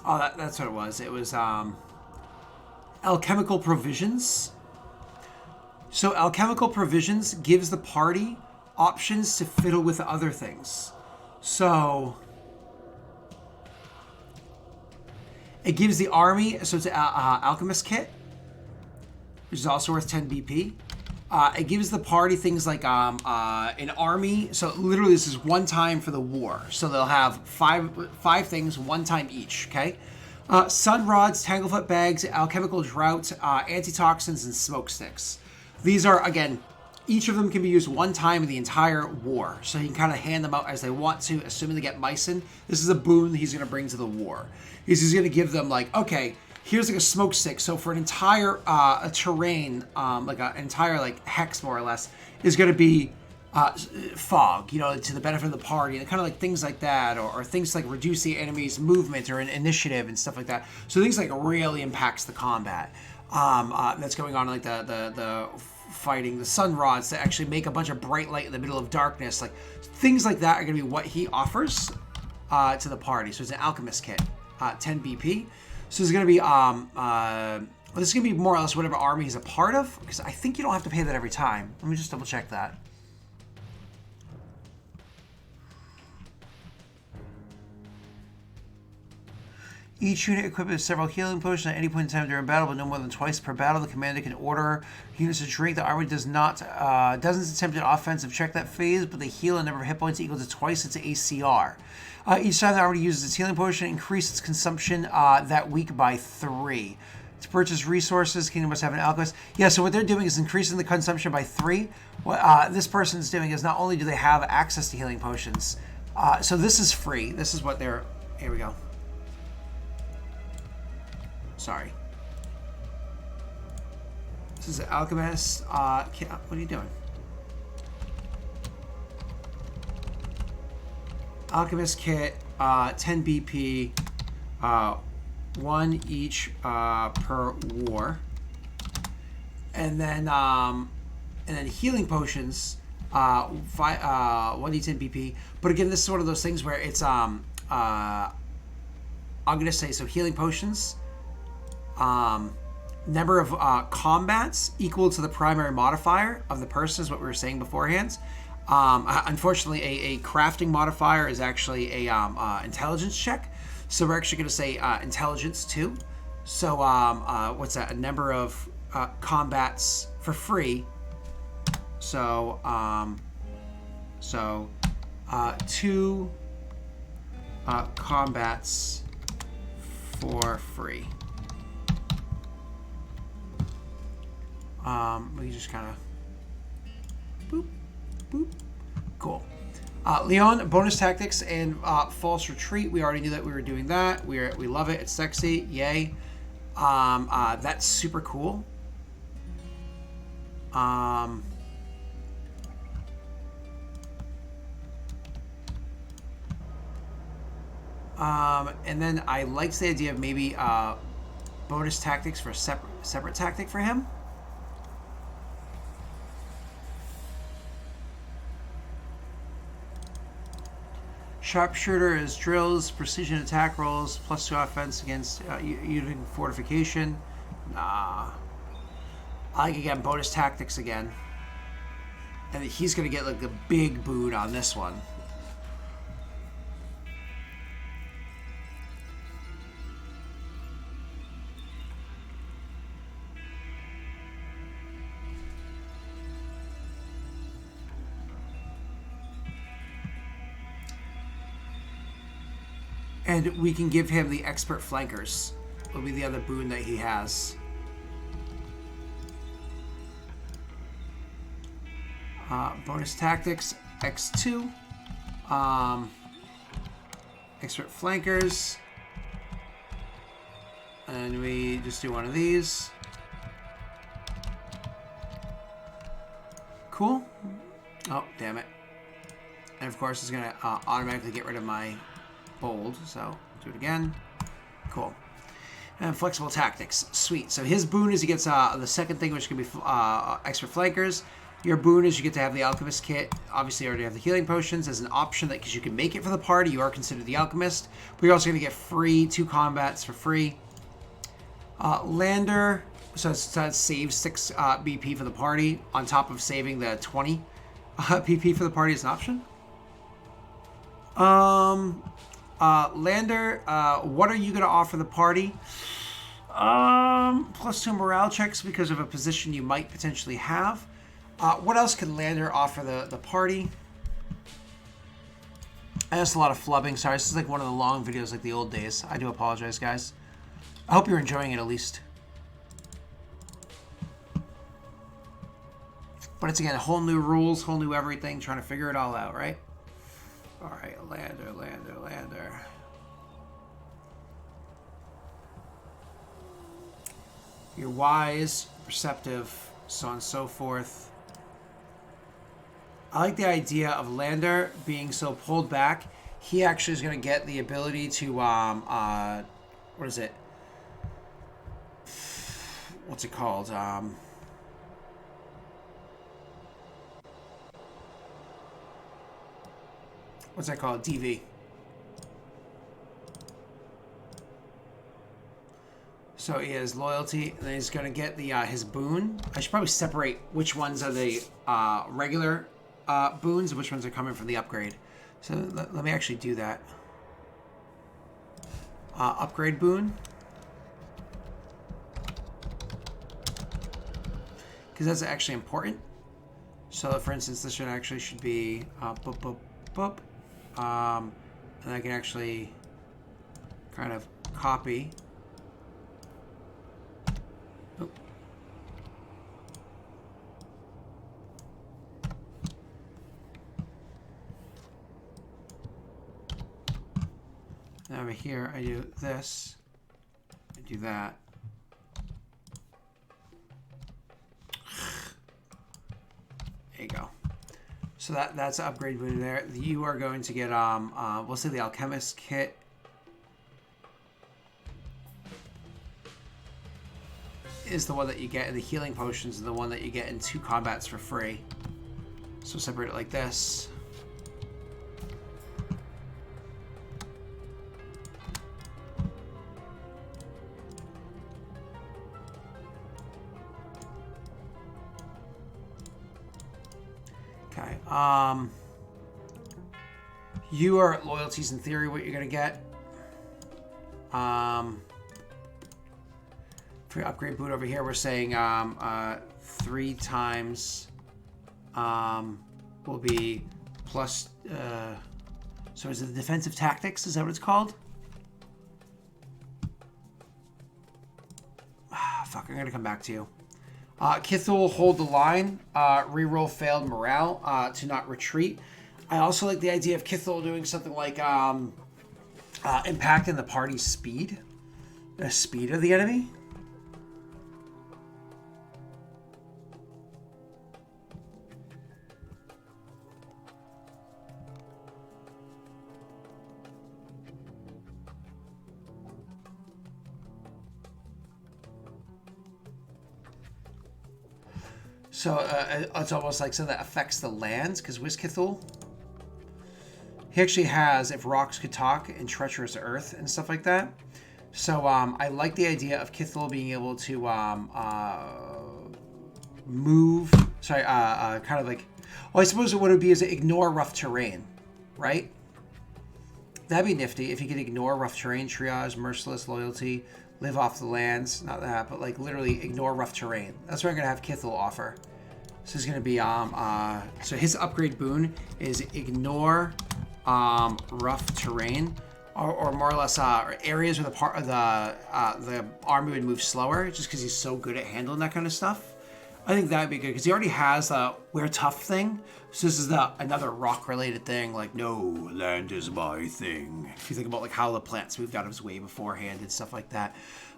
Oh, that's what it was. It was alchemical provisions. So alchemical provisions gives the party options to fiddle with other things. So it gives the army, so it's an alchemist kit, which is also worth 10 BP. It gives the party things like an army. So literally this is one time for the war. So they'll have five things, one time each, okay? Sun rods, tanglefoot bags, alchemical drought, antitoxins, and smoke sticks. These are, again, each of them can be used one time in the entire war. So you can kind of hand them out as they want to, assuming they get Mycin. This is a boon he's going to bring to the war. He's going to give them, like, okay, here's like a smoke stick. So for an entire a terrain, like an entire like hex, more or less, is going to be fog, you know, to the benefit of the party, and kind of like things like that, or things like reduce the enemy's movement or an initiative and stuff like that. So things like really impacts the combat. That's going on, like the fighting, the sun rods that actually make a bunch of bright light in the middle of darkness, like things like that are going to be what he offers to the party. So it's an alchemist kit, 10 BP. So it's going to be this is going to be more or less whatever army he's a part of, because I think you don't have to pay that every time. Let me just double check that. Each unit equipped with several healing potions at any point in time during battle, but no more than twice per battle. The commander can order units to drink. The army doesn't attempt an offensive check that phase, but they heal a number of hit points equal to twice its ACR. Each time the army uses its healing potion, increase its consumption that week by 3. To purchase resources, Kingdom must have an alchemist. Yeah, so what they're doing is increasing the consumption by 3. What this person's doing is not only do they have access to healing potions, so this is free. This is what they're... Here we go. Sorry. This is an alchemist. What are you doing? Alchemist kit, 10 BP, 1 each per war, and then healing potions, 1d10 BP. But again, this is one of those things where it's I'm gonna say, so healing potions. Number of combats equal to the primary modifier of the person is what we were saying beforehand. Unfortunately, a crafting modifier is actually a intelligence check, so we're actually going to say intelligence 2. So what's that? A number of combats for free. So 2 combats for free. We just kind of boop, boop. Cool. Leon, bonus tactics and false retreat. We already knew that we were doing that. We love it. It's sexy. Yay. That's super cool. And then I liked the idea of maybe bonus tactics for separate tactic for him. Sharpshooter is drills, precision attack rolls, +2 offense against using fortification. Nah. I like, again, bonus tactics again. And he's going to get like the big boon on this one. And we can give him the expert flankers. Will be the other boon that he has. Bonus tactics X2. Expert flankers. And we just do one of these. Cool. Oh, damn it. And of course it's gonna automatically get rid of my bold, so do it again. Cool. And flexible tactics, sweet. So his boon is he gets the second thing, which can be extra flankers. Your boon is you get to have the alchemist kit. Obviously, you already have the healing potions as an option, that because you can make it for the party, you are considered the alchemist. But you're also going to get free 2 combats for free. Lander, So it saves 6 BP for the party on top of saving the 20 BP for the party as an option. Lander, what are you going to offer the party? +2 morale checks because of a position you might potentially have. What else can Lander offer the party? That's a lot of flubbing. Sorry, this is like one of the long videos like the old days. I do apologize, guys. I hope you're enjoying it at least. But it's, again, whole new rules, whole new everything, trying to figure it all out, right? All right, Lander. You're wise, perceptive, so on and so forth. I like the idea of Lander being so pulled back. He actually is going to get the ability to, what is it? What's it called? What's that called? DV. So he has loyalty, and then he's going to get the his boon. I should probably separate which ones are the regular boons and which ones are coming from the upgrade. So let me actually do that. Upgrade boon. Because that's actually important. So for instance, this one actually should be boop. And I can actually kind of copy. Oop. Now over here, I do this. I do that. There you go. So that's an upgrade boon there. You are going to get, we'll say the Alchemist kit. Is the one that you get in the healing potions and the one that you get in 2 combats for free. So separate it like this. Okay. You are at loyalties in theory what you're gonna get. For your upgrade boot over here, we're saying 3 times will be plus. So is it the defensive tactics? Is that what it's called? Fuck, I'm gonna come back to you. Kithul hold the line. Reroll failed morale to not retreat. I also like the idea of Kithul doing something like impacting the party's speed. The speed of the enemy. So it's almost like something that affects the lands, because Kithul, he actually has if rocks could talk and treacherous earth and stuff like that. So I like the idea of Kithul being able to move. Sorry, kind of like. Well, I suppose what it would be is ignore rough terrain, right? That'd be nifty if you could ignore rough terrain, triage, merciless, loyalty, live off the lands. Not that, but like literally ignore rough terrain. That's what I'm gonna have Kithul offer. So it's gonna be so his upgrade boon is ignore rough terrain, or more or less areas where the army would move slower, just because he's so good at handling that kind of stuff. I think that would be good because he already has a we're tough thing. So this is another rock related thing, like no land is my thing. If you think about like how the plants moved out of his way beforehand and stuff like that.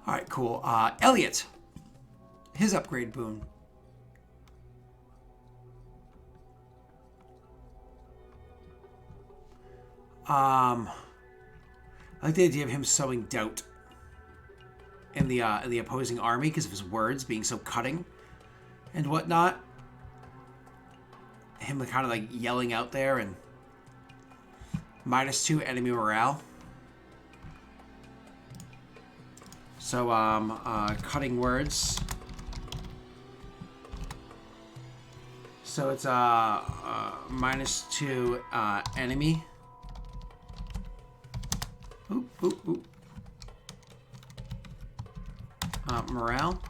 All right, cool. Elliot, his upgrade boon. I like the idea of him sowing doubt in the opposing army because of his words being so cutting and whatnot. Him kind of like yelling out there and -2 enemy morale. So cutting words. So it's -2 enemy. Oop, oop, oop. Morale.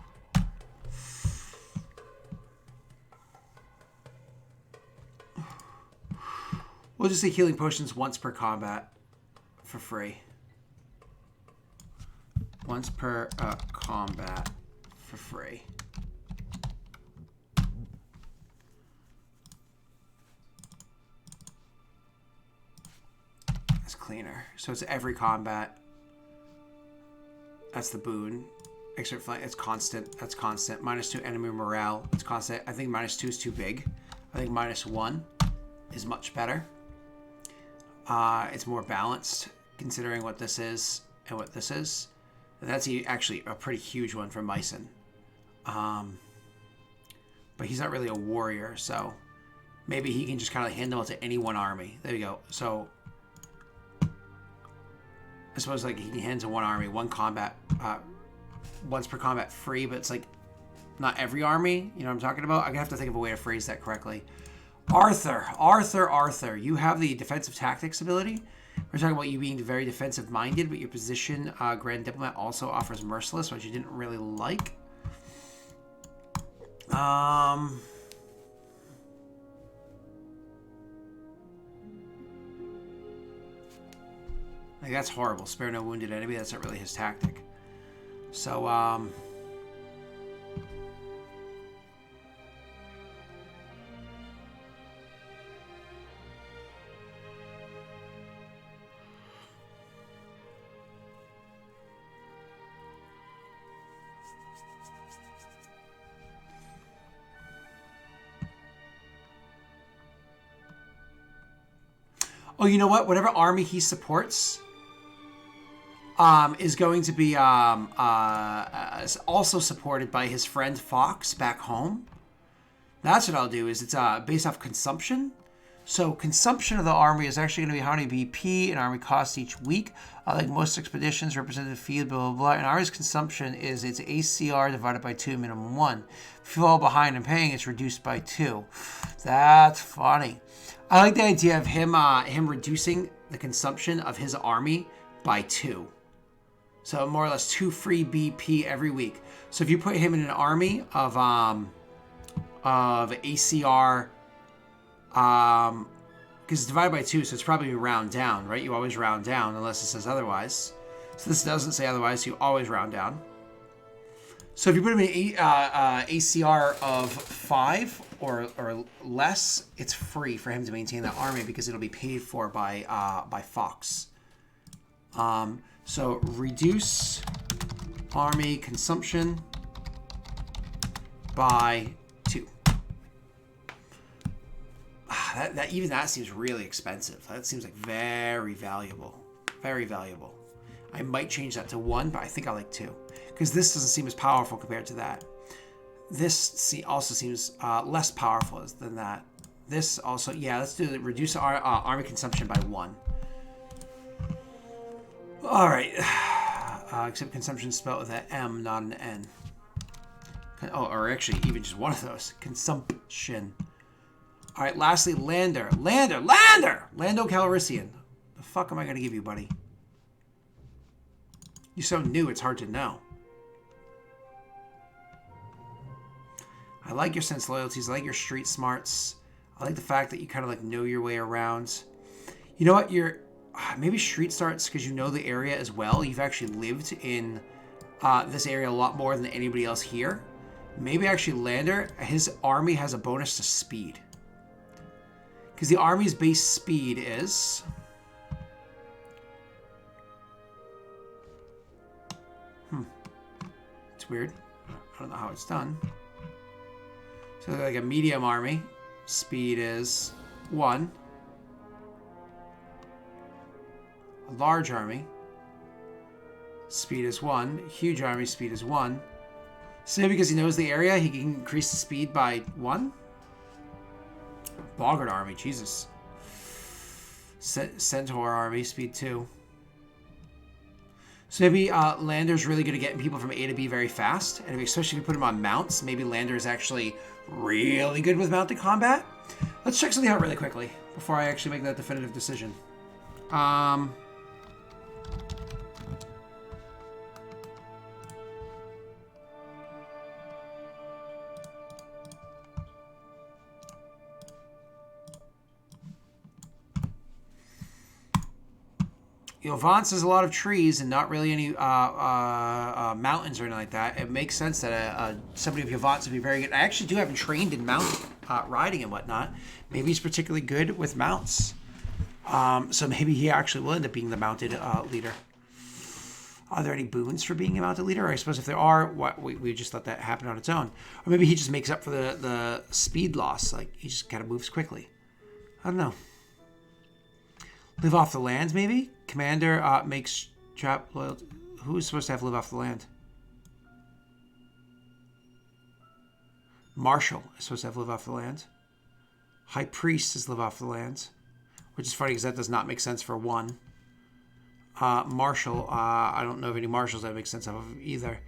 We'll just say healing potions once per combat for free. Once per combat for free. That's cleaner. So it's every combat. That's the boon. Extra flank. It's constant. That's constant. -2 enemy morale. It's constant. I think -2 is too big. I think -1 is much better. It's more balanced considering what this is and what this is. And that's actually a pretty huge one for Mycen. But he's not really a warrior, so maybe he can just kind of handle it to any one army. There you go. So I suppose like he can hand to one army, one combat, once per combat free, but it's like not every army. You know what I'm talking about? I'm gonna have to think of a way to phrase that correctly. Arthur, you have the defensive tactics ability. We're talking about you being very defensive minded, but your position, Grand Diplomat, also offers merciless, which you didn't really like. Like that's horrible. Spare no wounded enemy. That's not really his tactic. So, oh, you know what? Whatever army he supports is going to be also supported by his friend Fox back home. That's what I'll do. Is it's based off consumption. So consumption of the army is actually going to be how many BP an army costs each week. Like most expeditions, representative field, blah, blah, blah. And ours consumption is its ACR divided by 2, minimum 1. If you fall behind in paying, it's reduced by 2. That's funny. I like the idea of him reducing the consumption of his army by 2. So more or less 2 free BP every week. So if you put him in an army of ACR, because it's divided by 2, so it's probably round down, right? You always round down unless it says otherwise. So this doesn't say otherwise, so you always round down. So if you put him in ACR of 5 or less, it's free for him to maintain that army because it'll be paid for by Fox. So reduce army consumption by 2. Even that seems really expensive. That seems like very valuable. Very valuable. I might change that to 1, but I think I like 2. Because this doesn't seem as powerful compared to that. This also seems less powerful than that. This also, yeah, let's do reduce our army consumption by 1. All right. Except consumption spelled with an M, not an N. Oh, or actually even just one of those. Consumption. All right, lastly, Lando Calrissian. The fuck am I going to give you, buddy? You're so new, it's hard to know. I like your sense loyalties. I like your street smarts. I like the fact that you kind of like know your way around. You know what? Maybe street smarts because you know the area as well. You've actually lived in this area a lot more than anybody else here. Maybe actually Lander, his army has a bonus to speed. Because the army's base speed is... It's weird. I don't know how it's done. So like a medium army, speed is 1. A large army, speed is 1. Huge army, speed is 1. So maybe because he knows the area, he can increase the speed by 1? Boggart army, Jesus. Centaur army, speed 2. So maybe Lander's really good at getting people from A to B very fast, and especially if you put him on mounts, maybe Lander is actually really good with mounted combat. Let's check something out really quickly before I actually make that definitive decision. Vance has a lot of trees and not really any mountains or anything like that. It makes sense that somebody of Vance would be very good. I actually do have him trained in mount riding and whatnot. Maybe he's particularly good with mounts. So maybe he actually will end up being the mounted leader. Are there any boons for being a mounted leader? Or I suppose if there are, we just let that happen on its own. Or maybe he just makes up for the speed loss. Like, he just kind of moves quickly. I don't know. Live off the land, maybe? Commander makes trap loyalty. Who is supposed to have live off the land? Marshal is supposed to have live off the land. High Priest is live off the land. Which is funny because that does not make sense for one. Marshal, I don't know of any marshals that make sense of either.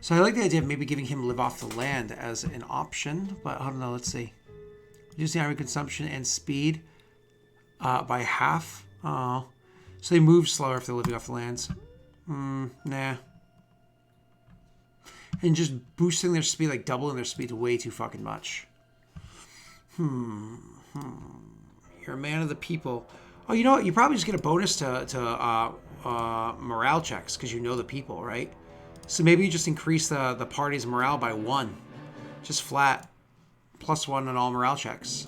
So I like the idea of maybe giving him live off the land as an option. But I don't know, let's see. Reduce the army consumption and speed by half. Oh. So they move slower if they're living off the lands. Nah. And just boosting their speed, like doubling their speed, way too fucking much. You're a man of the people. Oh, you know what? You probably just get a bonus to morale checks because you know the people, right? So maybe you just increase the party's morale by 1. Just flat. +1 on all morale checks.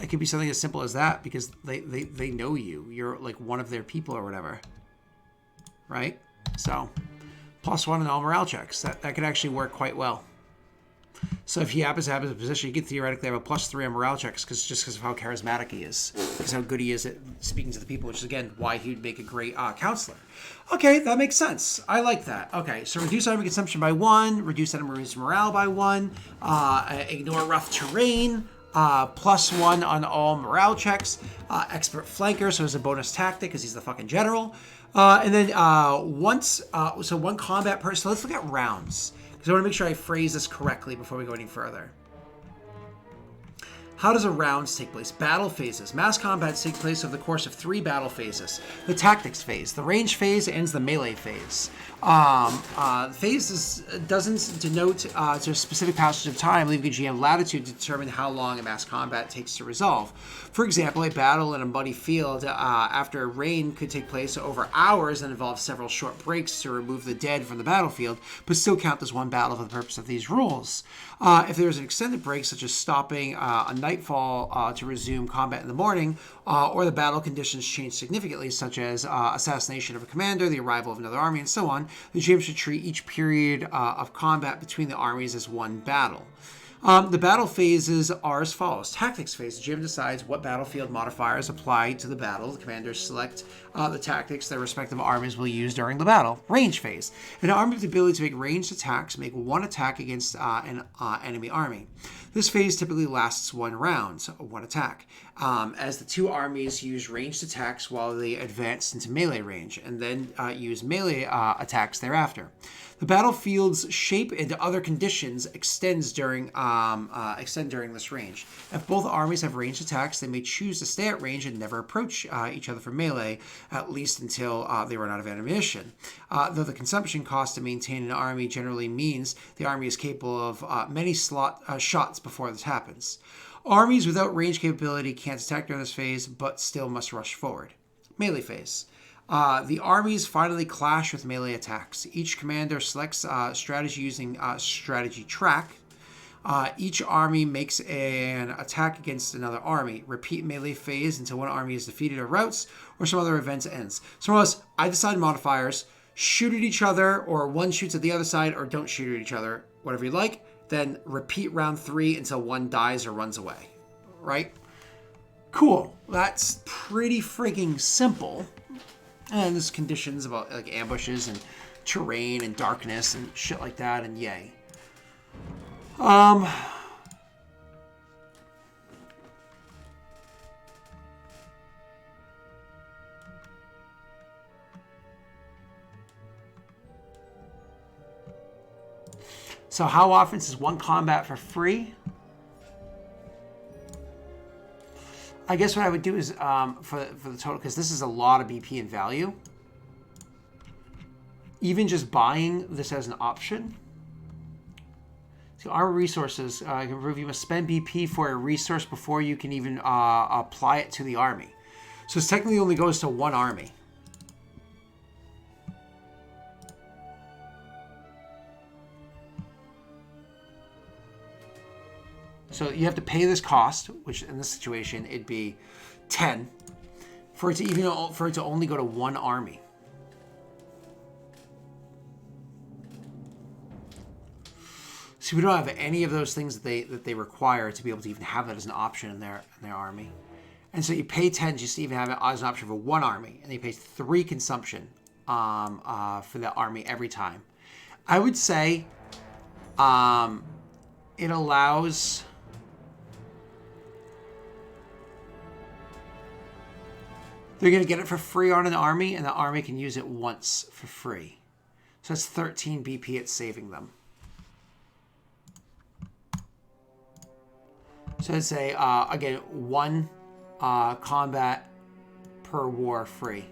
It could be something as simple as that because they know you. You're like one of their people or whatever. Right? So, +1 on all morale checks. That could actually work quite well. So if he happens to have his position, he could theoretically have a +3 on morale checks just because of how charismatic he is. Because how good he is at speaking to the people, which is, again, why he would make a great counselor. Okay, that makes sense. I like that. Okay, so reduce enemy consumption by 1, reduce enemy's morale by 1, ignore rough terrain, +1 on all morale checks, expert flanker, so it's a bonus tactic because he's the fucking general. And then so one combat person. So let's look at rounds. Because I want to make sure I phrase this correctly before we go any further. How does a rounds take place? Battle phases. Mass combats take place over the course of 3 battle phases. The tactics phase, the range phase, and the melee phase. Phase doesn't denote to a specific passage of time, leaving a GM latitude to determine how long a mass combat takes to resolve. For example, a battle in a muddy field after rain could take place over hours and involve several short breaks to remove the dead from the battlefield, but still count as one battle for the purpose of these rules. If there is an extended break, such as stopping a nightfall to resume combat in the morning, or the battle conditions change significantly, such as assassination of a commander, the arrival of another army, and so on, the GM should treat each period of combat between the armies as one battle. The battle phases are as follows. Tactics phase. The GM decides what battlefield modifiers apply to the battle. The commanders select the tactics their respective armies will use during the battle. Range phase. An army with the ability to make ranged attacks make 1 attack against an enemy army. This phase typically lasts 1 round, so 1 attack, as the 2 armies use ranged attacks while they advance into melee range, and then use melee attacks thereafter. The battlefield's shape and other conditions extend during this range. If both armies have ranged attacks, they may choose to stay at range and never approach each other for melee, at least until they run out of ammunition. Though the consumption cost to maintain an army generally means the army is capable of many shots before this happens. Armies without range capability can't attack during this phase, but still must rush forward. Melee phase. The armies finally clash with melee attacks. Each commander selects strategy using strategy track. Each army makes an attack against another army. Repeat melee phase until one army is defeated or routs, or some other event ends. So unless I decide modifiers, shoot at each other, or one shoots at the other side, or don't shoot at each other, whatever you like, then repeat round 3 until one dies or runs away. Right? Cool. That's pretty freaking simple. And there's conditions about like ambushes and terrain and darkness and shit like that, and yay. So how often is one combat for free? I guess what I would do is for the total, because this is a lot of BP in value. Even just buying this as an option. So our resources can prove you must spend BP for a resource before you can even apply it to the army. So this technically only goes to one army. So you have to pay this cost, which in this situation it'd be 10, for it to only go to one army. So we don't have any of those things that they require to be able to even have that as an option in their army. And so you pay 10 just to even have it as an option for one army, and you pay 3 consumption for the army every time. I would say it allows. They're going to get it for free on an army, and the army can use it once for free. So that's 13 BP it's saving them. So I'd say, again, 1 combat per war free.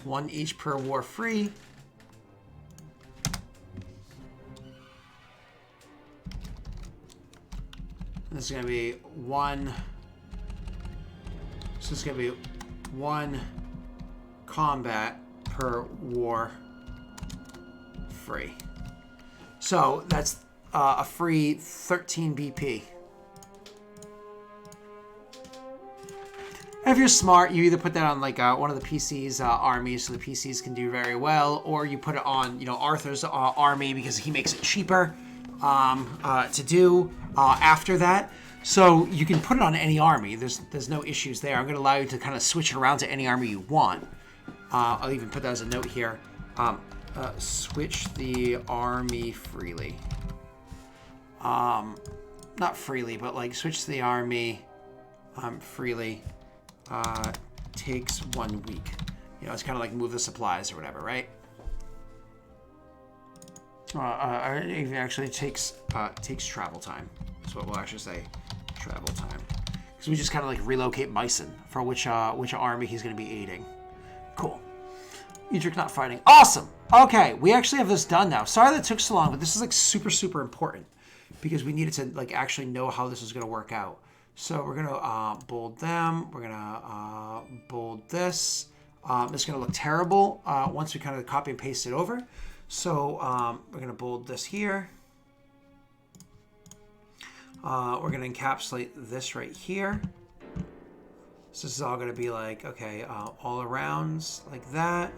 1 each per war free. And this is going to be 1... So it's going to be 1 combat per war free. So that's a free 13 BP. And if you're smart, you either put that on like one of the PC's armies, so the PCs can do very well, or you put it on, you know, Arthur's army because he makes it cheaper to do after that. So you can put it on any army. There's no issues there. I'm going to allow you to kind of switch it around to any army you want. I'll even put that as a note here. Switch the army freely. Not freely, but like switch the army freely. Takes 1 week. You know, it's kind of like move the supplies or whatever, right? It even actually takes travel time. That's what we'll actually say. Travel time, because we just kind of like relocate Myson for which army he's going to be aiding. Cool. Edric not fighting. Awesome. Okay, we actually have this done now. Sorry that it took so long, but this is like super important because we needed to like actually know how this is going to work out. So we're gonna bold them. We're gonna bold this. It's gonna look terrible once we kind of copy and paste it over. So we're gonna bold this here. We're going to encapsulate this right here. So this is all going to be like, okay, all arounds like that.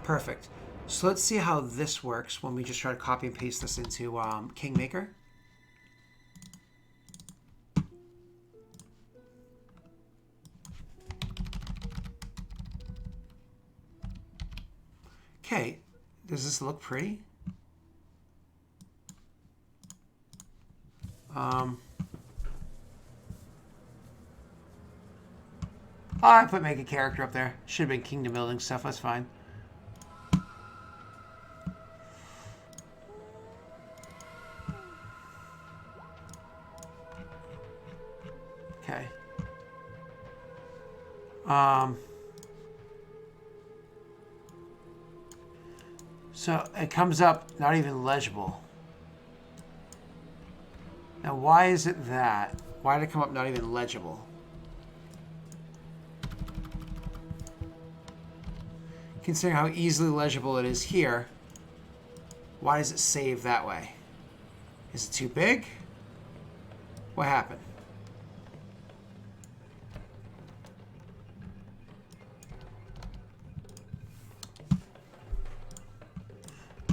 Perfect. So let's see how this works when we just try to copy and paste this into Kingmaker. Okay, does this look pretty? I put make a character up there. Should have been kingdom building stuff. That's fine. Okay. So it comes up not even legible. Now, why is it that? Why did it come up not even legible? Considering how easily legible it is here, why does it save that way? Is it too big? What happened?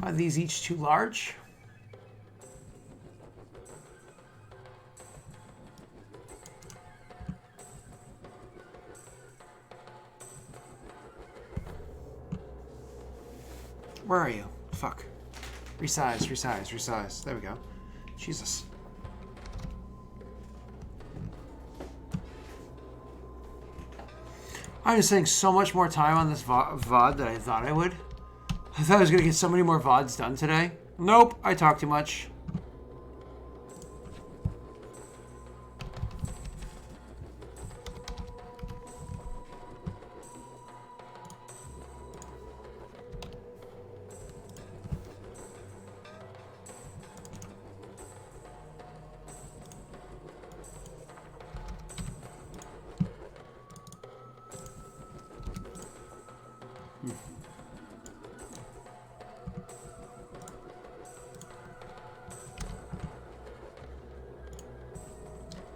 Are these each too large? Where are you? Fuck. Resize, resize, resize. There we go. Jesus. I'm just spending so much more time on this VOD than I thought I would. I thought I was going to get so many more VODs done today. Nope, I talk too much.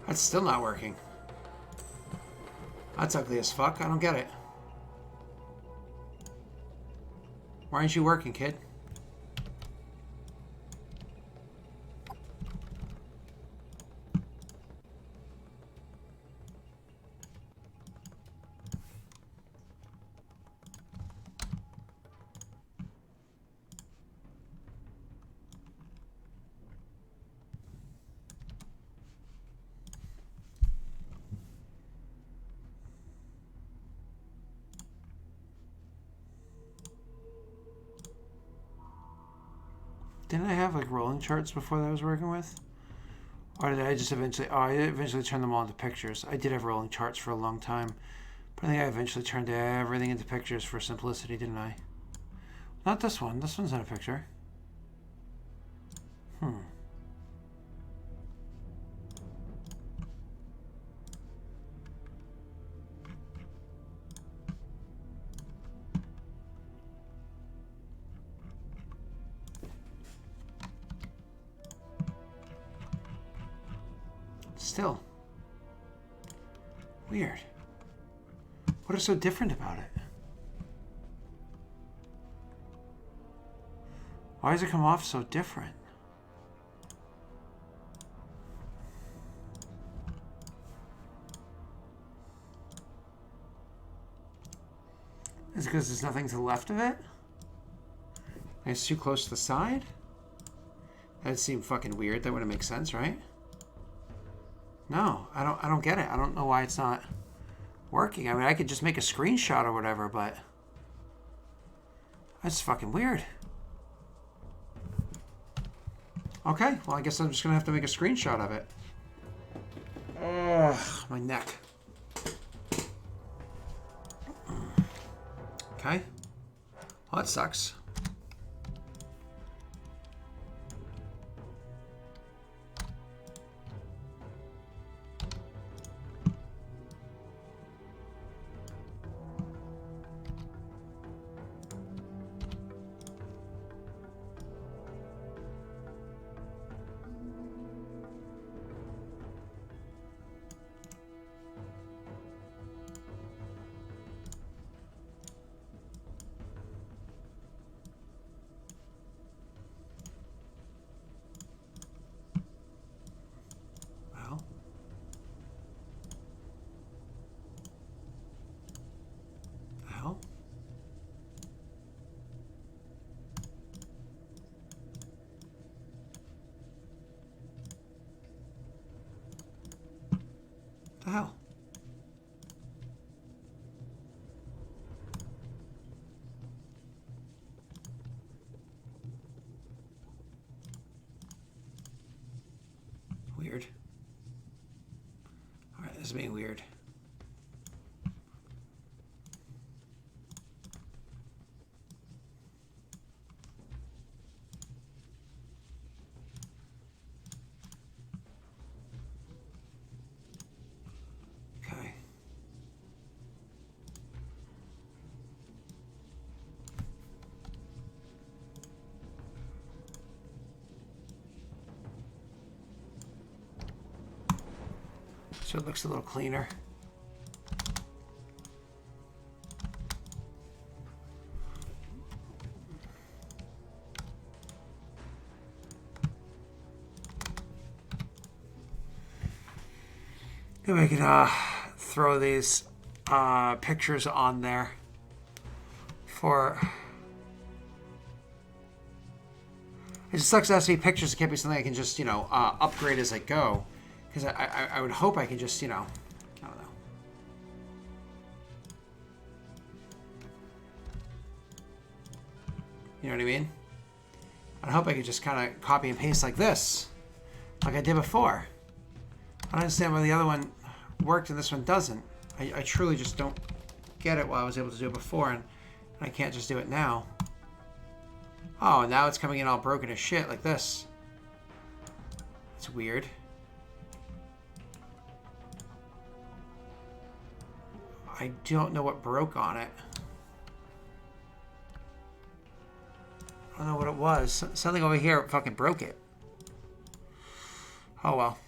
That's still not working. That's ugly as fuck. I don't get it. Why aren't you working, kid? Didn't I have like rolling charts before that I was working with? Or did I just eventually... Oh, I eventually turned them all into pictures. I did have rolling charts for a long time. But I think I eventually turned everything into pictures for simplicity, didn't I? Not this one. This one's not a picture. Still. Weird. What is so different about it? Why does it come off so different? Is it because there's nothing to the left of it? It's too close to the side? That'd seem fucking weird. That wouldn't make sense, right? No, I don't get it. I don't know why it's not working. I mean, I could just make a screenshot or whatever, but that's fucking weird. Okay, well, I guess I'm just gonna have to make a screenshot of it. Ugh, my neck. Okay. Well, that sucks. The hell? Weird. Alright, this is being weird. So it looks a little cleaner. Maybe I could throw these pictures on there for... It just sucks to have to be pictures. It can't be something I can just, you know, upgrade as I go. Because I would hope I can just, you know, I don't know. You know what I mean? I hope I could just kind of copy and paste like this, like I did before. I don't understand why the other one worked and this one doesn't. I truly just don't get it why I was able to do it before and I can't just do it now. Oh, now it's coming in all broken as shit like this. It's weird. I don't know what broke on it. I don't know what it was. Something over here fucking broke it. Oh well.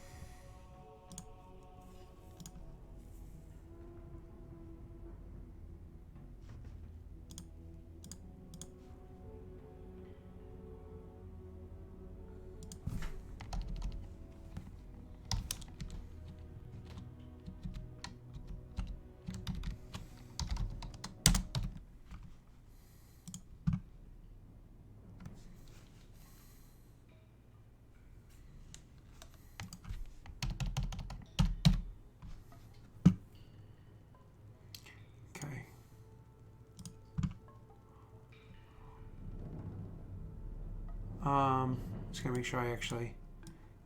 Just gonna make sure I actually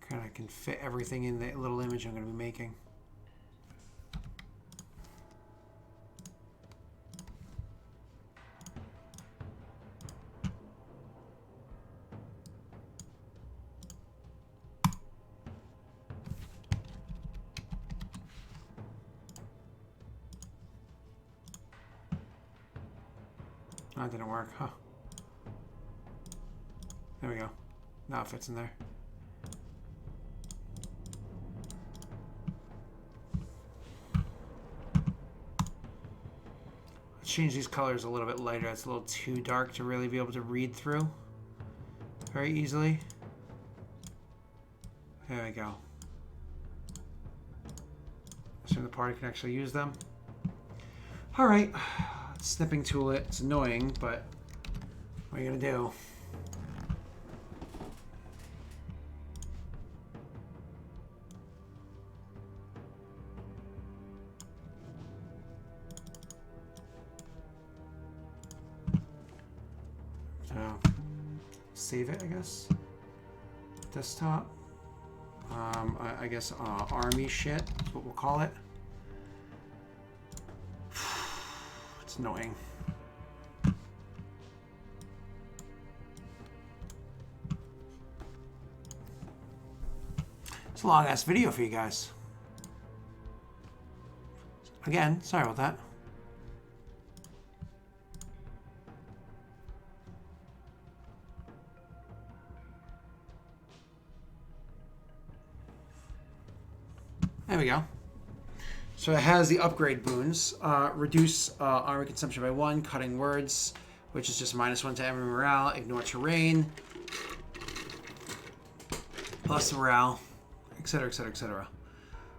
kind of can fit everything in the little image I'm gonna be making. That didn't work, huh? There we go. Now it fits in there. Let's change these colors a little bit lighter. It's a little too dark to really be able to read through very easily. There we go. So the party can actually use them. All right, snipping tool it. It's annoying, but what are you gonna do? Save it, I guess. Desktop. I guess army shit is what we'll call it. It's annoying. It's a long ass video for you guys. Again, sorry about that. There we go. So it has the upgrade boons. Reduce armor consumption by 1, cutting words, which is just -1 to enemy morale, ignore terrain, plus morale, etc., etc., etc.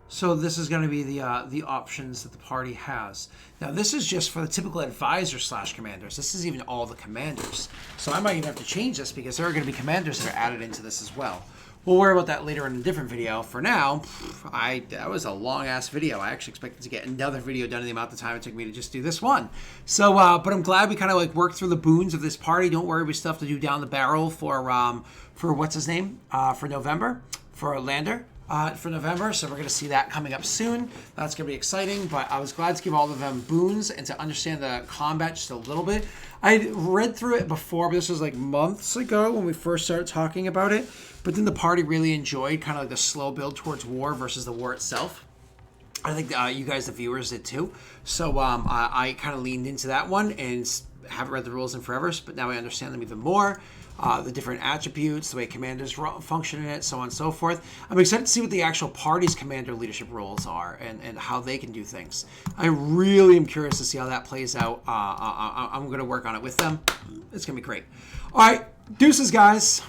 So this is going to be the options that the party has. Now this is just for the typical advisor / commanders. This is even all the commanders. So I might even have to change this because there are going to be commanders that are added into this as well. We'll worry about that later in a different video. For now, that was a long-ass video. I actually expected to get another video done in the amount of time it took me to just do this one. So, but I'm glad we kind of like worked through the boons of this party. Don't worry, we still have to do down the barrel for what's his name? For November, for Lander. For November, so we're going to see that coming up soon. That's going to be exciting, but I was glad to give all of them boons and to understand the combat just a little bit. I read through it before, but this was like months ago when we first started talking about it, but then the party really enjoyed kind of like the slow build towards war versus the war itself. I think you guys, the viewers, did too. So I kind of leaned into that one and haven't read the rules in forever, but now I understand them even more. The different attributes, the way commanders function in it, so on and so forth. I'm excited to see what the actual party's commander leadership roles are and how they can do things. I really am curious to see how that plays out. I'm going to work on it with them. It's going to be great. All right, deuces, guys.